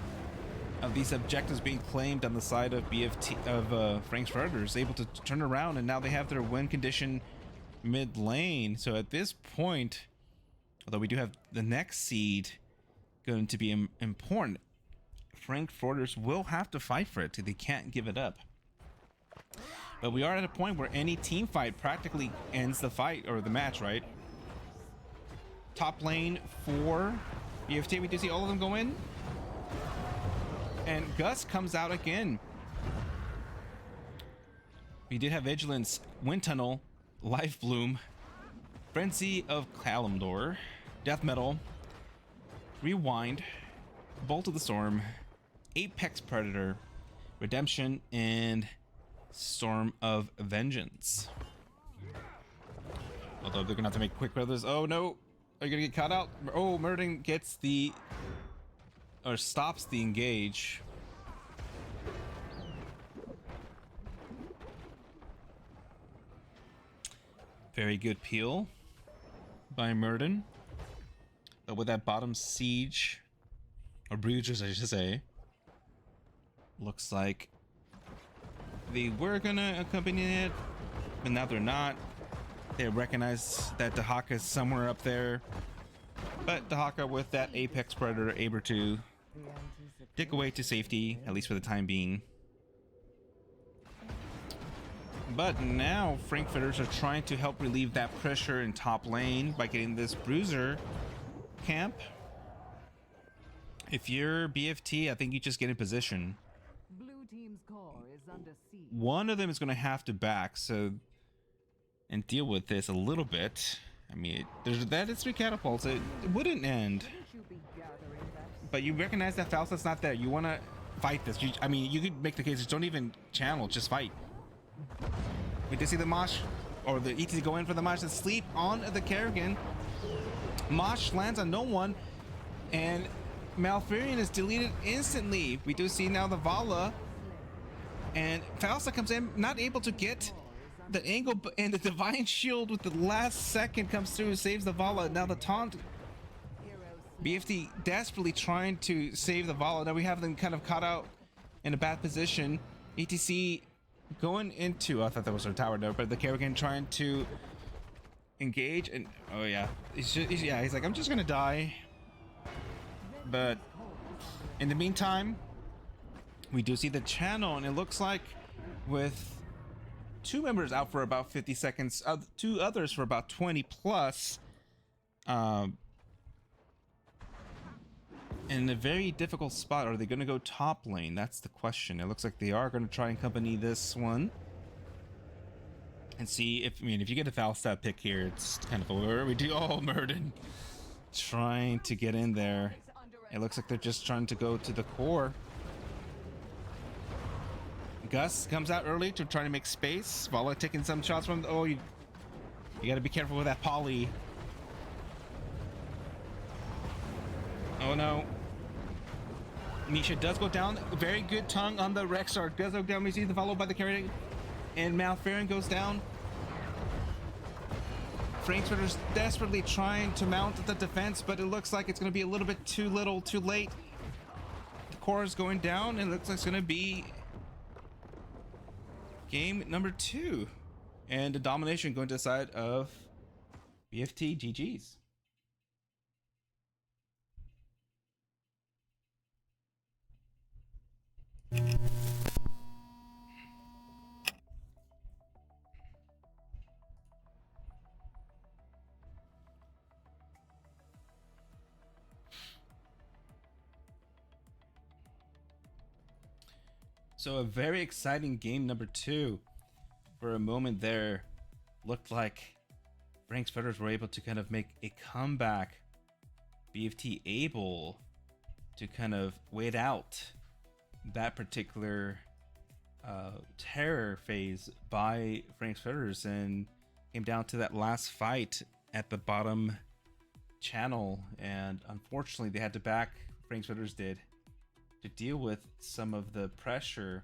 of these objectives being claimed on the side of BFT of Frank's Furters, able to turn around, and now they have their win condition mid lane. So at this point, although we do have the next seed going to be important, Frank Furters will have to fight for it. They can't give it up. But we are at a point where any team fight practically ends the fight or the match, right? Top lane for BFT, we do see all of them go in. And Gus comes out again. We did have Vigilance, Wind Tunnel, Life Bloom, Frenzy of Kalimdor, Death Metal, Rewind, Bolt of the Storm, Apex Predator, Redemption, and Storm of Vengeance. Although they're gonna have to make quick brothers. Oh no! Are you gonna get caught out? Oh, Murden gets the... or stops the engage. Very good peel by Murden. But with that bottom siege, or bruisers I should say, looks like they were gonna accompany it, but now they're not. They recognize that Dahaka is somewhere up there, but Dahaka with that Apex Predator able to dig away to safety, at least for the time being. But now Frankfurters are trying to help relieve that pressure in top lane by getting this bruiser camp. If you're BFT, I think you just get in position. Blue team's core is under siege. One of them is going to have to back and deal with this a little bit. I mean, that is 3 catapults. It wouldn't end. Shouldn't you be gathering that? But you recognize that Faust's not there. You want to fight this. I mean, you could make the case, don't even channel, just fight. We did see the Mosh, or the ET go in for the Mosh and sleep on the Kerrigan. Mosh lands on no one, and Malfurion is deleted instantly. We do see now the Vala, and Fausta comes in, not able to get the angle, and the Divine Shield with the last second comes through, saves the Vala. Now the taunt, BFT desperately trying to save the Vala. Now we have them kind of caught out in a bad position. ETC going into, I thought that was our tower there, but the Kerrigan trying to engage, and oh yeah, he's like, I'm just gonna die. But in the meantime, we do see the channel, and it looks like with 2 members out for about 50 seconds, 2 others for about 20 plus, in a very difficult spot. Are they going to go top lane? That's the question. It looks like they are going to try and accompany this one and see if, I mean, if you get a Falstaff pick here, it's kind of over. We do, oh, Murden trying to get in there. It looks like they're just trying to go to the core. Gus comes out early to try to make space. Vala taking some shots from, oh, you got to be careful with that poly. Oh no. Misha does go down. Very good tongue on the Rexar. Does go down. We see the followed by the carry. And Malfurion goes down. Frankfurter's desperately trying to mount the defense, but it looks like it's going to be a little bit too little, too late. The core is going down, and it looks like it's going to be game number 2. And the domination going to the side of BFT. GG's. So a very exciting game number 2. For a moment there, looked like Frankfurters were able to kind of make a comeback. BFT able to kind of wait out that particular terror phase by Frankfurters, and came down to that last fight at the bottom channel, and unfortunately they had to back, Frankfurters did, to deal with some of the pressure,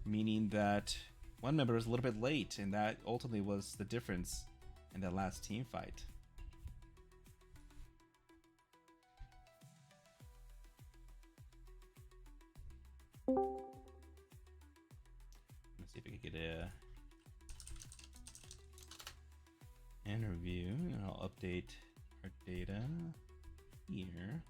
meaning that one member was a little bit late, and that ultimately was the difference in that last team fight. Let's see if we can get a interview, and I'll update our data here.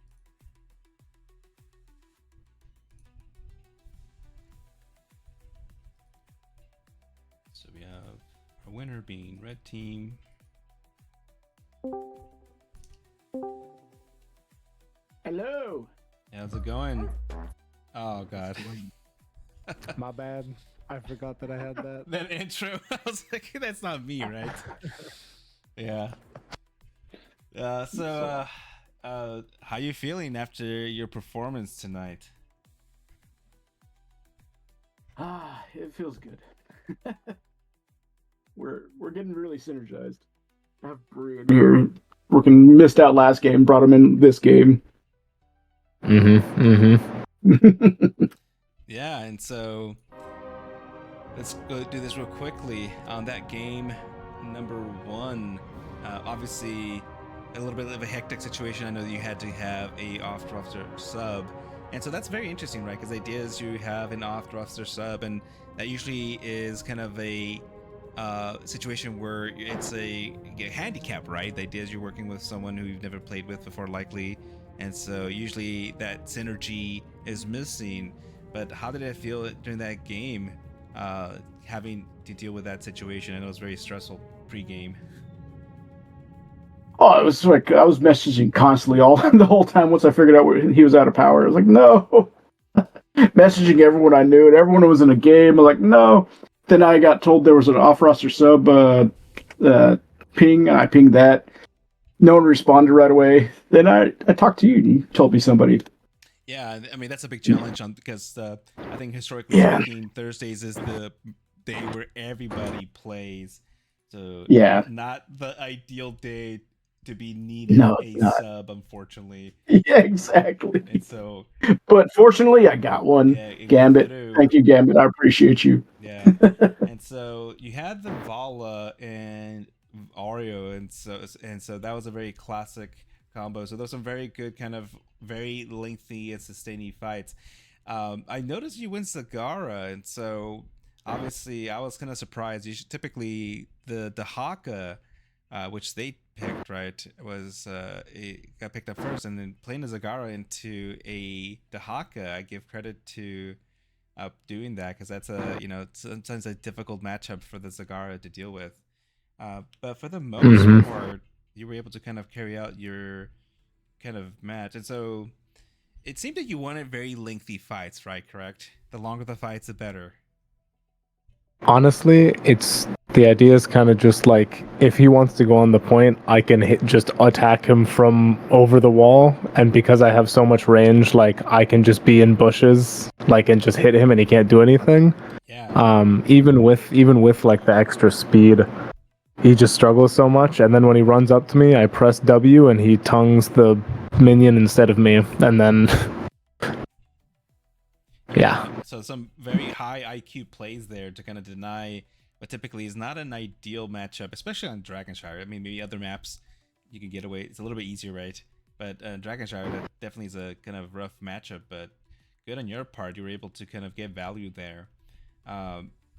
So we have our winner being red team. Hello. How's it going? Oh god. My bad. I forgot that I had that. That intro, I was like, that's not me, right? Yeah. How you feeling after your performance tonight? It feels good. We're getting really synergized. I have Bree in here. Working missed out last game, brought him in this game. Yeah, and so let's go do this real quickly. On that game number 1, obviously a little bit of a hectic situation. I know that you had to have a off-roster sub, and so that's very interesting, right? Because the idea is you have an off-roster sub, and that usually is kind of a situation where it's a handicap, right? The idea is you're working with someone who you've never played with before, likely, and so usually that synergy is missing. But how did it feel during that game, having to deal with that situation? I know it was very stressful pre-game. Oh, it was like I was messaging constantly the whole time. Once I figured out he was out of power, I was like, no. Messaging everyone I knew, and everyone who was in a game. I'm like, no. Then I got told there was an off-roster sub ping. I pinged that. No one responded right away. Then I talked to you, and you told me somebody. Yeah, I mean that's a big challenge because I think historically speaking, Thursdays is the day where everybody plays. So not the ideal day to be needing sub, unfortunately. Yeah, exactly. And so, but fortunately, I got one. Yeah, Gambit, thank you, Gambit. I appreciate you. Yeah, and so you had the Vala and Oreo, and so that was a very classic combo. So those some very good, kind of very lengthy and sustaining fights. I noticed you win Zagara, and so obviously I was kind of surprised. You should typically the Haka, which they picked, right, was got picked up first, and then playing a Zagara into the Haka, I give credit to doing that, because that's sometimes a difficult matchup for the Zagara to deal with. But for the most part, you were able to kind of carry out your kind of match. And so it seemed that you wanted very lengthy fights, right? Correct? The longer the fights, the better. Honestly, the idea is kind of just like, if he wants to go on the point, I can just attack him from over the wall, and because I have so much range, like I can just be in bushes, like, and just hit him and he can't do anything. Yeah. Even with like the extra speed, he just struggles so much, and then when he runs up to me, I press W and he tongues the minion instead of me, and then yeah. So some very high IQ plays there to kind of deny what typically is not an ideal matchup, especially on Dragonshire. I mean, maybe other maps you can get away. It's a little bit easier, right? But Dragonshire, that definitely is a kind of rough matchup, but good on your part. You were able to kind of get value there.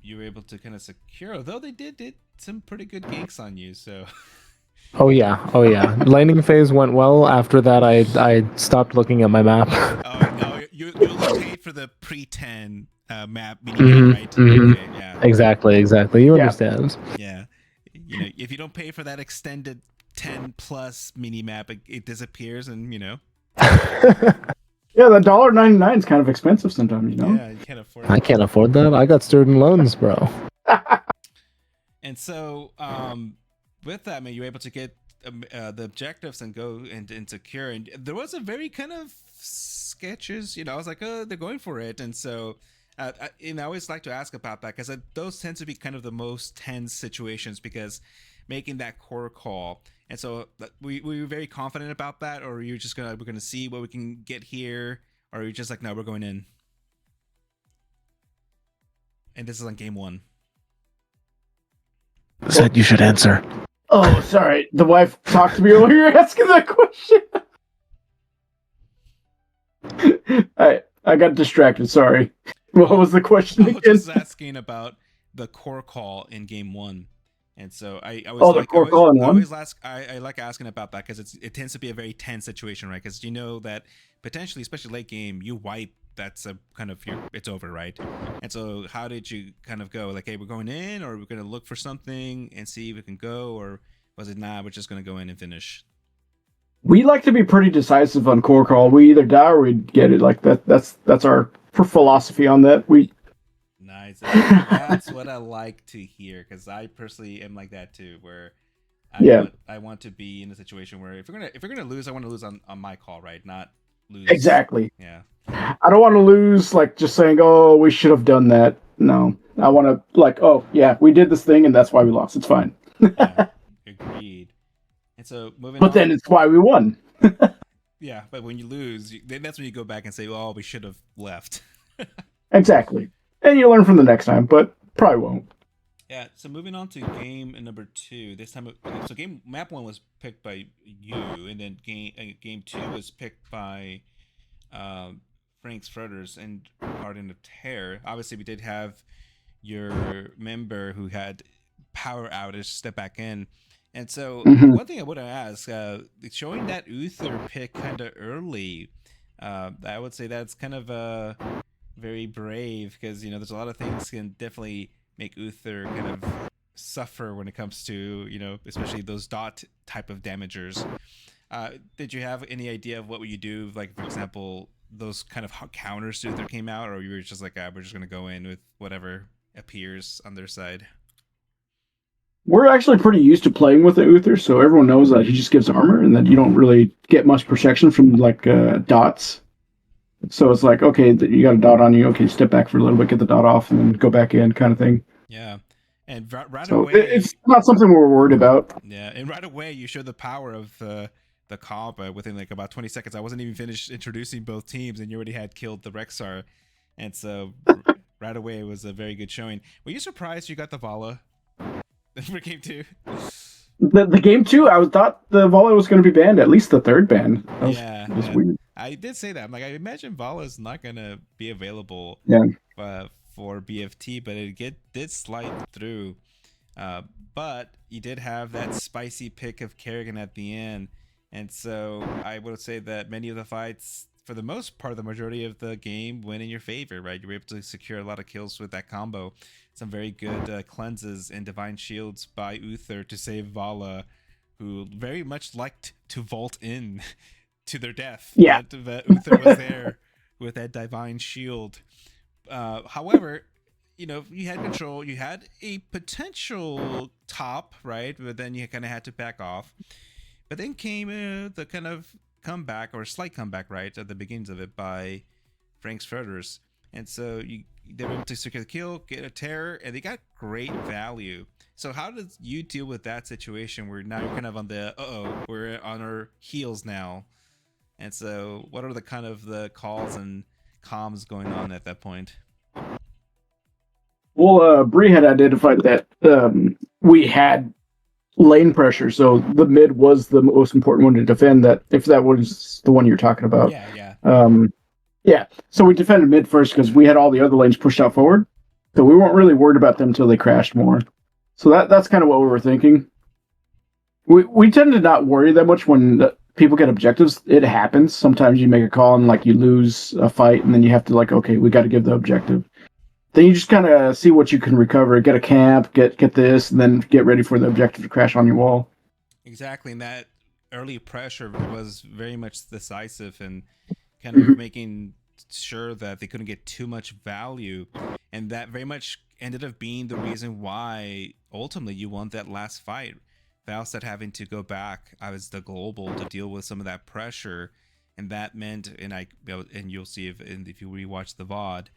You were able to kind of secure, although they did some pretty good ganks on you, so... Oh yeah. Laning phase went well. After that, I stopped looking at my map. Oh, no, you only paid for the pre-10 map mini right? Okay, yeah. Exactly. You understand. Yeah. You know, if you don't pay for that extended 10 plus mini map, it disappears, and Yeah, the $1.99 is kind of expensive sometimes, you know? Yeah, you can't afford it. I can't afford that. I got student loans, bro. And so, with that, man, you were able to get the objectives and go and secure. And there was a very kind of sketches, I was like, oh, they're going for it. And so, I always like to ask about that, because those tend to be kind of the most tense situations, because making that core call. And so we were very confident about that, or you're just we're gonna see what we can get here, or you're just like, no, we're going in. And this is on game 1. Said you should answer. Oh, sorry. The wife talked to me while you were asking that question. I got distracted. Sorry. What was the question again? I was just asking about the core call in game 1. And so I like asking about that, because it tends to be a very tense situation, right? Because you know that potentially, especially late game, you wipe, that's a kind of it's over, right? And so how did you kind of go? Like, hey, we're going in, or we're going to look for something and see if we can go, or was it we're just going to go in and finish? We like to be pretty decisive on core call. We either die or we get it. Like that's our for philosophy on that. Nice. That's what I like to hear, because I personally am like that too, where Yeah. I want to be in a situation where if we're gonna lose, I want to lose on my call, right? Not lose. Exactly. Yeah. I don't want to lose like just saying, "Oh, we should have done that." No, I want to like, "Oh, yeah, we did this thing, and that's why we lost. It's fine." Yeah. Agreed. And so moving But on. then it's why we won. Yeah, but when you lose, then that's when you go back and say, "Oh, we should have left." Exactly. And you learn from the next time, but probably won't. Yeah. So moving on to game number 2. This time, so game map 1 was picked by you, and then game 2 was picked by Frank's Furters and Garden of Terror. Obviously, we did have your member who had power outage step back in. And so one thing I would ask, showing that Uther pick kind of early, I would say that's kind of very brave, because there's a lot of things can definitely make Uther kind of suffer when it comes to especially those dot type of damagers. Did you have any idea of what would you do, like for example those kind of counters to Uther came out, or you were just like, we're just gonna go in with whatever appears on their side? We're actually pretty used to playing with the Uther, so everyone knows that he just gives armor and that you don't really get much protection from like dots. So it's like, okay, you got a dot on you. Okay, step back for a little bit, get the dot off, and then go back in, kind of thing. Yeah, and right So away, it's not something we're worried about. yeah, and right away you showed the power of the comp within like about 20 seconds. I wasn't even finished introducing both teams, and you already had killed the Rexar, and so right away it was a very good showing. Were you surprised you got the Vala for game 2? The game 2, I thought the Volley was going to be banned, at least the third ban. That was weird. I did say that. I'm like, I imagine Vala is not gonna be available. Yeah. For BFT, but it did slide through. But you did have that spicy pick of Kerrigan at the end, and so I would say that many of the fights, for the most part, the majority of the game went in your favor, right? You were able to secure a lot of kills with that combo. Some very good cleanses and divine shields by Uther to save Vala, who very much liked to vault in to their death. Yeah. But Uther was there with that divine shield. However, you had control. You had a potential top, right? But then you kind of had to back off. But then came the kind of comeback, or slight comeback, right, at the beginnings of it by Frank's Furters. And so they were able to secure the kill, get a terror, and they got great value. So how did you deal with that situation where now you're kind of on the, we're on our heels now? And so what are the kind of the calls and comms going on at that point? Well, Bree had identified that we had lane pressure, so the mid was the most important one to defend. That if that was the one you're talking about, yeah. So we defended mid first because we had all the other lanes pushed out forward, so we weren't really worried about them until they crashed more. So that's kind of what we were thinking. We tend to not worry that much when people get objectives. It happens. Sometimes you make a call and like you lose a fight, and then you have to like, okay, we got to give the objective. Then you just kind of see what you can recover, get a camp, get this, and then get ready for the objective to crash on your wall. Exactly, and that early pressure was very much decisive and kind of making sure that they couldn't get too much value, and that very much ended up being the reason why ultimately you won that last fight. Falstad having to go back as the global to deal with some of that pressure, and that meant, and you'll see if you rewatch the VOD,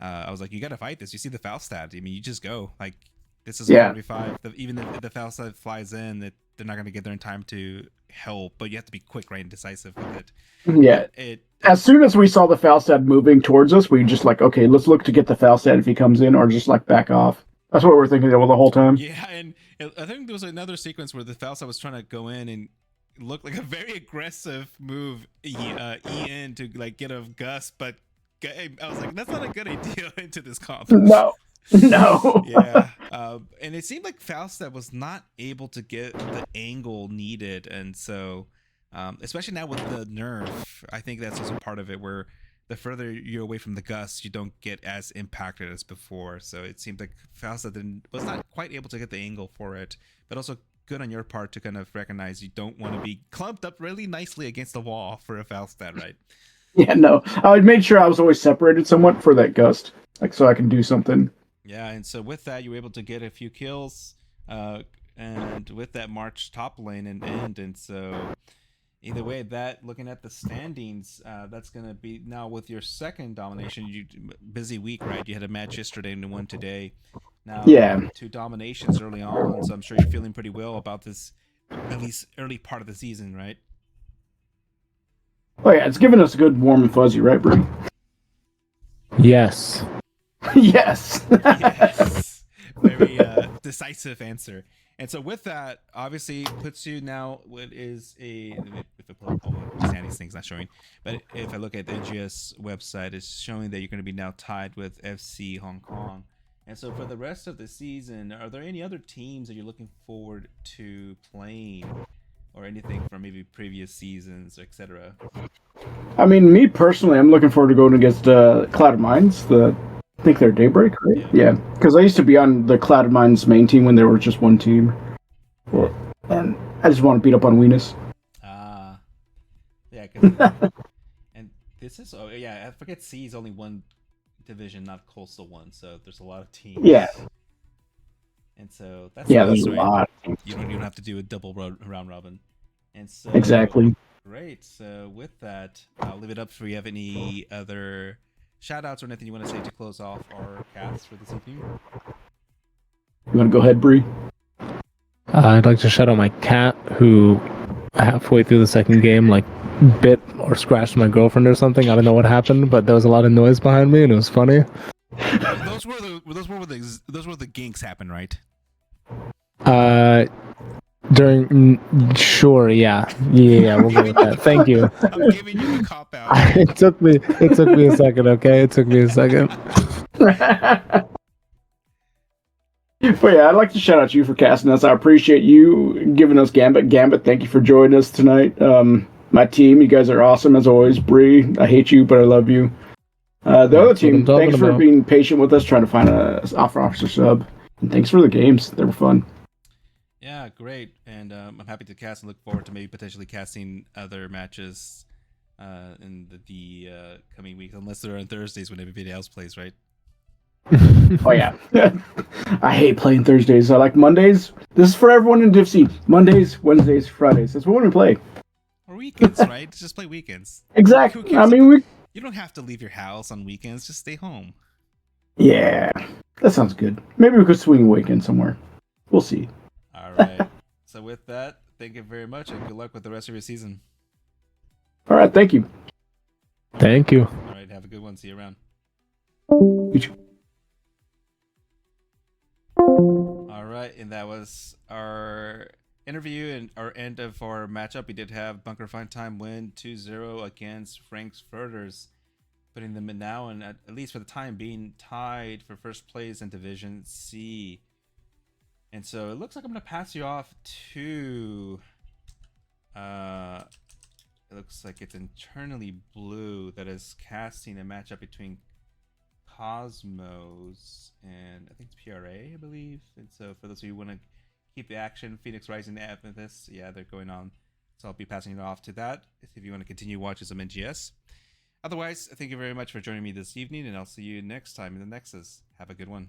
I was like, you got to fight this. You see the Falstad. I mean, you just go. Like, this is a 45. Even if the Falstad flies in, they're not going to get there in time to help, but you have to be quick, right, and decisive with it. Yeah. As soon as we saw the Falstad moving towards us, we just like, okay, let's look to get the Falstad if he comes in, or just like back off. That's what we're thinking the whole time. Yeah, and I think there was another sequence where the Falstad was trying to go in and look like a very aggressive move, in to like get a gust, but I was like, that's not a good idea into this comp. No. Yeah. And it seemed like Falstad was not able to get the angle needed. And so, especially now with the nerf, I think that's also part of it, where the further you're away from the gust, you don't get as impacted as before. So it seemed like Falstad was not quite able to get the angle for it, but also good on your part to kind of recognize you don't want to be clumped up really nicely against the wall for a Falstad, right? Yeah, no. I made sure I was always separated somewhat for that gust, like so I can do something. Yeah, and so with that, you were able to get a few kills, and with that march top lane and end, and so either way, that looking at the standings, that's gonna be now with your second domination. You busy week, right? You had a match yesterday and one today. Now, Yeah. 2 dominations early on, so I'm sure you're feeling pretty well about this, at least early part of the season, right? Oh yeah, it's giving us a good warm and fuzzy, right, Bree? Yes. Yes. Yes. Very decisive answer. And so with that, obviously puts you now what is a if I pull Sandy's thing's not showing, but if I look at the NGS website, it's showing that you're going to be now tied with FC Hong Kong. And so for the rest of the season, are there any other teams that you're looking forward to playing, or anything from maybe previous seasons, etc.? I mean, me personally, I'm looking forward to going against Clouded Minds. I think they're Daybreak, right? Yeah, because I used to be on the Clouded Minds main team when they were just one team. Well, and I just want to beat up on Weenus. Ah, yeah, because and this is I forget C is only one division, not Coastal one, so there's a lot of teams. Yeah. And so that's There's a right? lot. You don't even have to do a double round robin. And so Exactly. Great. So with that, I'll leave it up for you. Have any other shout outs or anything you want to say to close off our cast for this evening? You want to go ahead, Bree? I'd like to shout out my cat who halfway through the second game bit or scratched my girlfriend or something. I don't know what happened, but there was a lot of noise behind me and it was funny. Those were the ginks happen, right? Sure, yeah, we'll go with that. Thank you. I'm giving you a cop out. It took me a second. Okay, it took me a second. But yeah, I'd like to shout out you for casting us. I appreciate you giving us Gambit. Gambit, thank you for joining us tonight. My team, you guys are awesome as always. Bree, I hate you, but I love you. The other team, thanks for being patient with us, trying to find a officer sub. And thanks for the games. They were fun. Yeah, great. And I'm happy to cast and look forward to maybe potentially casting other matches in the coming weeks, unless they're on Thursdays when everybody else plays, right? Oh yeah. I hate playing Thursdays. I like Mondays. This is for everyone in DivC. Mondays, Wednesdays, Fridays. That's what we play. Or weekends, right? Just play weekends. Exactly. I mean, you don't have to leave your house on weekends. Just stay home. Yeah, that sounds good. Maybe we could swing a weekend somewhere. We'll see. All right. So with that, thank you very much, and good luck with the rest of your season. All right, thank you. Thank you. All right, have a good one. See you around. You too. All right, and that was our interview and our end of our matchup. We did have Bunker Fine Time win 2-0 against Frank's Furters, putting them in now, and at least for the time being, tied for first place in Division C. And so it looks like I'm going to pass you off to... it looks like it's Internally Blue that is casting a matchup between Cosmos and I think it's PRA, I believe. And so for those of you who want to keep the action, Phoenix Rising and Amethyst, yeah, they're going on. So I'll be passing it off to that if you want to continue watching some NGS. Otherwise, thank you very much for joining me this evening, and I'll see you next time in the Nexus. Have a good one.